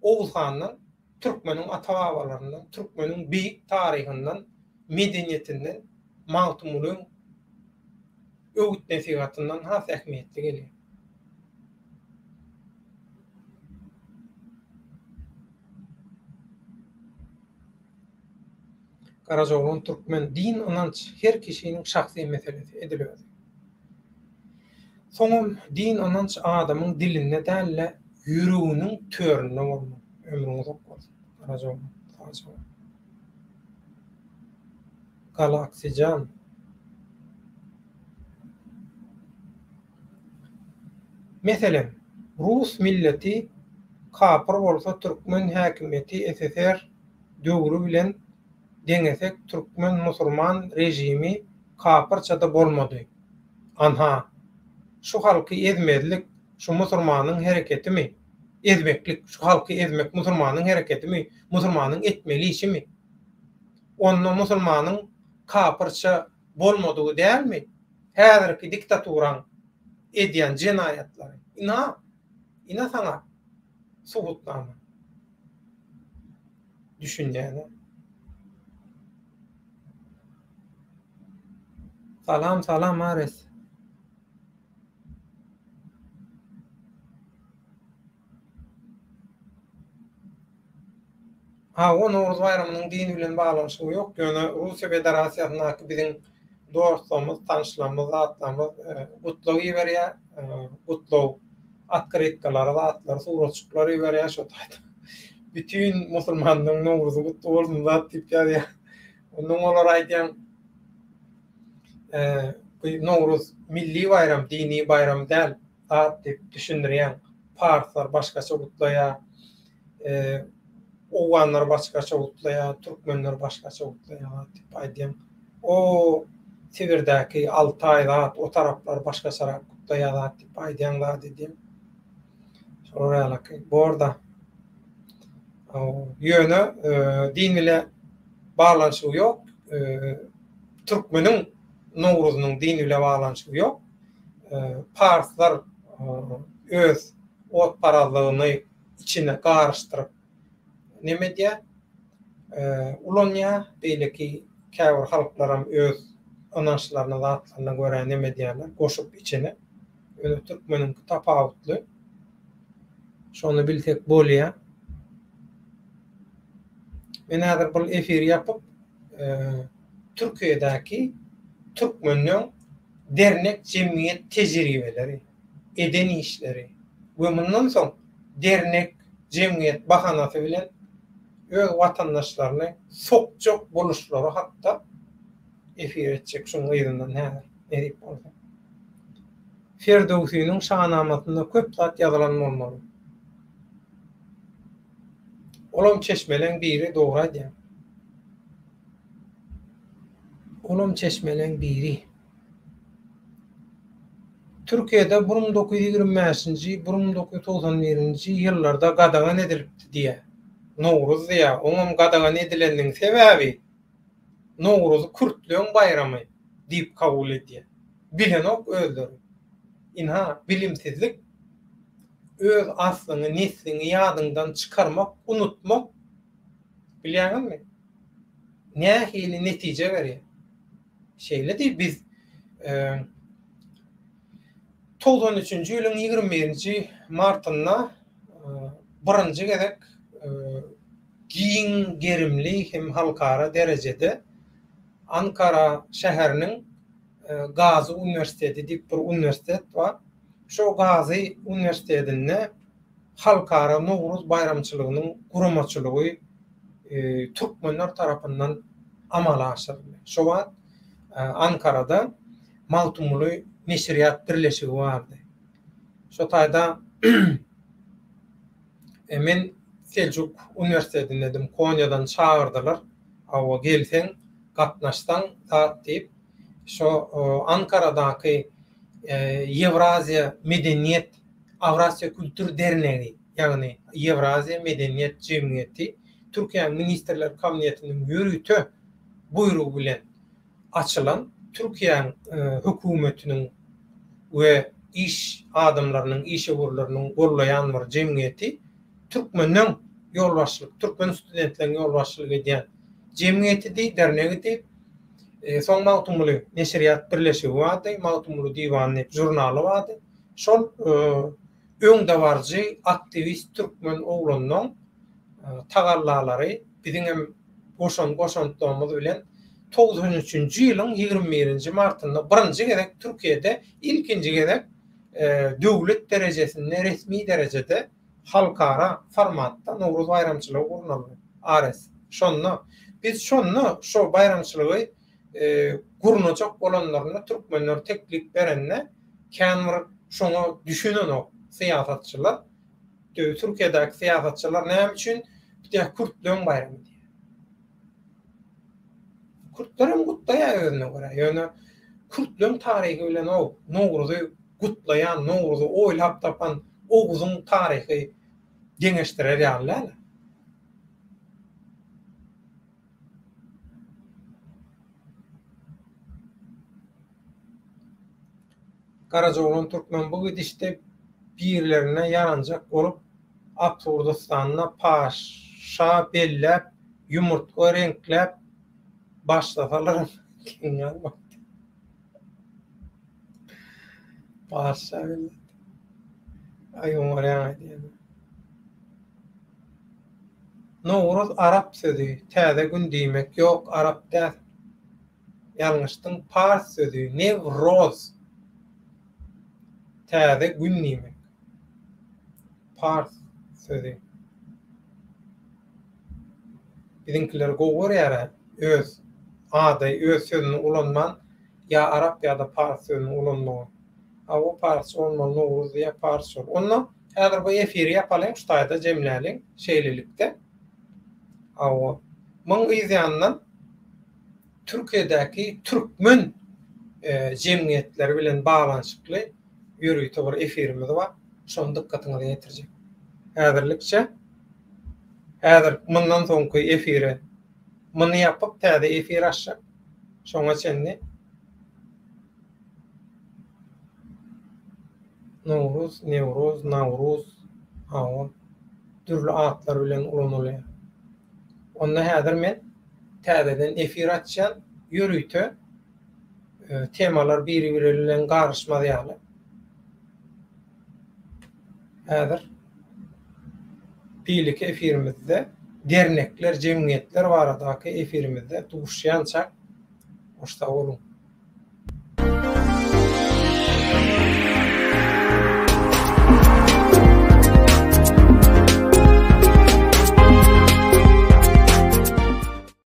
Oğuz Han'ın Türkmenin ata-babalarından, Türkmenin büyük tarihinden, medeniyetinden, magtumlyň öwüt nesihatından has ähmiýetli gelýär. Karajoğluň Türkmen din ananç her kişiniň şahsy meselesi edilýär. Soňam din ananç adamyň diline dälle ýüreginiň törüne bolmaly. Ömrüňiz okbolsun. Karajoğluň taýjy. Galaksijan. Meselen, Rus milleti kapyr bolsa Türkmen häkimeti SSR döwrü bilen deňesek Türkmen musulman rejimi kapyrça da bolmady. Anha, şu halky ezmedlik şu musulmanyň hereketimi? Ezmeklik, şu halky ezmek musulmanyň hereketimi? Musulmanyň etmeli işimi? Onun musulmanyň kapyrça bolmadygy dälmi? Häzirki diktaturan edýän jenaýatlary. Ina sana subutnama. Düşünýäne. Salam Ares. O Nowruz bayramynyň dini bilen baglanşygy ýok. Ýöne Russiýa Federasiýasyna biziň dostlarymyz, tanşlarymyz, atlarymyz gutlagy berýär. Gutlaw atkrytkalary, atlar, suratçyklary berýär şo taýda. Bütün musulmanlaryň Nowruzy gutly bolsun zat diýip ýaryar. Onuň olar aýdýan bu Nowruz milli bayram, dini bayram däl, zat diýip düşündirýän. Parslar başgaça gutlaýar. Owanlar başgaça gutlaýar, türkmenler başgaça gutlaýar diýip aýdýan. O Sibirdäki Altay zat, o taraplar başgaça gutlaýar zat diýip aýdýan zat diýdim. Şoňalaky borda ýöne din bilen baglanşygy ýok. Türkmeniň Nowruzynyň din bilen baglanşygy ýok. Parslar öz ot paralygyny içine garşdyryp neme diýär? Ulanya beýleki käbir halklaram öz anançlaryna zatlaryna görä neme diýerler? Goşup içine. Öňe türkmeniň tapawutly. Şonu bilsek bolýar. Men häzir bu efir ýapyp Türkiýedäki türkmenliň dernek jemgyýet tejribeleri, eden işleri we mundan soň dernek jemgyýet bahanasy bilen öz watandaşlaryny sokjok boluşlary hatda efir etjek şoň ýerden häzir edip bolsa. Ferdowsynyň şahnamasynda köp zat ýazylan bolmaly. Olam çeşmeleň biri dogry aýdýar. Olam çeşmeleň biri. Türkiýede 1925-nji, 1991-nji ýyllarda gadagan edilipdi diýe. Nowruz diýe. Oňam gadagan edileniň sebäbi Nowruz Kürtlüň bayramy. diýip kabul edýär. Bilenok öldür. Inha bilimsizlik öz aslyny, neslini ýadyňdan çykarmak, unutmak bilýärmi? Nähili netije berýär. Şeýle biz 93-nji ýylyň 21-nji martynda birinji gezek giň gerimli hem halkara derejede Ankara şäheriniň Gazi Üniversiteti diýip bir üniversitet bar. Şo Gazi Üniversitetinde halkara Nowruz bayramçylygynyň guramaçylygy türkmenler tarapyndan amala aşyryldy. Şo wagt Ankara'da Maltumly Neşriyat birleşigi bardy. Şo taýda men Selçuk Üniversitetinde edim, Konyadan çağırdılar. Awa gelsen gatnaşsan zat diýip şo Ankara'daky Евразия Medeniyet Avrasya Kültür Dernegi, ýagny Евразия Medeniyet Jemgyýeti Türkiýe Ministrler Kabinetiniň ýürütü buyrugy bilen açylan Türkiýe hökümetiniň we iş adamlarynyň, iş öwürleriniň gollaýan bir jemgyýeti Türkmeniň ýolbaşçylyk, Türkmen studentleriň ýolbaşçylyk edýän jemgyýeti dernegi soň Maltumly Neşriyat birleşigi bardy, Maltumly diýwany jurnaly bardy. Şol öňde barjy aktivist türkmen oglanyň tagallalary biziň hem goşantymyz bilen 93-nji ýylyň 21-nji martynda birinji gezek Türkiýede, ilkinji gezek döwlet derejesinde, resmi derejede halkara formatda Nowruz bayramçylygy gurnaldy. Ares. Biz şo bayramçylygy gurnajak bolanlaryna türkmenler teklip berenne kändir şoňa düşünenok siýasatçylar, Türkiýedäki siýasatçylar näme üçin bir Kürtlerin bayramy diýär. Kürtlerim gutlaýar özüne görä. Ýöne Kürtlerin taryhy bilen Nowruzy gutlaýan, Nowruzy oýlap tapan oguzyň taryhy geňeşdirer ýaly. Karacaoğlan Türkmen bu gidişde birlerine yaranacak olup Absurdistan'la paşa bellep, yumurtka renklep başlasalar paşa bellep. Ay umar diyelim. Nowruz Arap sözü, täze gün diýmek ýok, Arap däl. Ýalňyşdyň Pars sözü, Nevroz. Täze gün diýmek. Pars sözü. Biziňkiler gowur ýara, öz ady, öz sözüni ulanman, ýa Arap ýa-da Pars sözüni ulanmagy. Awa Pars olmaly, Nowruz ýa Pars ol. Onda häzir bu efiri ýapalyň, şu taýda jemläliň şeýlelikde. Awa muň ýandan Türkiýedäki türkmen jemgyýetleri bilen baglanyşykly ýürüýte bir efirimiz bar. Şonu dikkatyňize ýetirjek. Häzirlikçe häzir mundan soňky efiri muny ýapyp täze efir açjak. Şoňa çenli Nowruz, Nawruz, awa türli atlar bilen ulanylýar. Onda häzir men täzeden efir açjan ýürüýte temalar biri-biri bilen garşmaýaly. Häzir bilik efirimizde dernekler, jemgyýetler baradaky efirimizde duşýançak oşta bolun.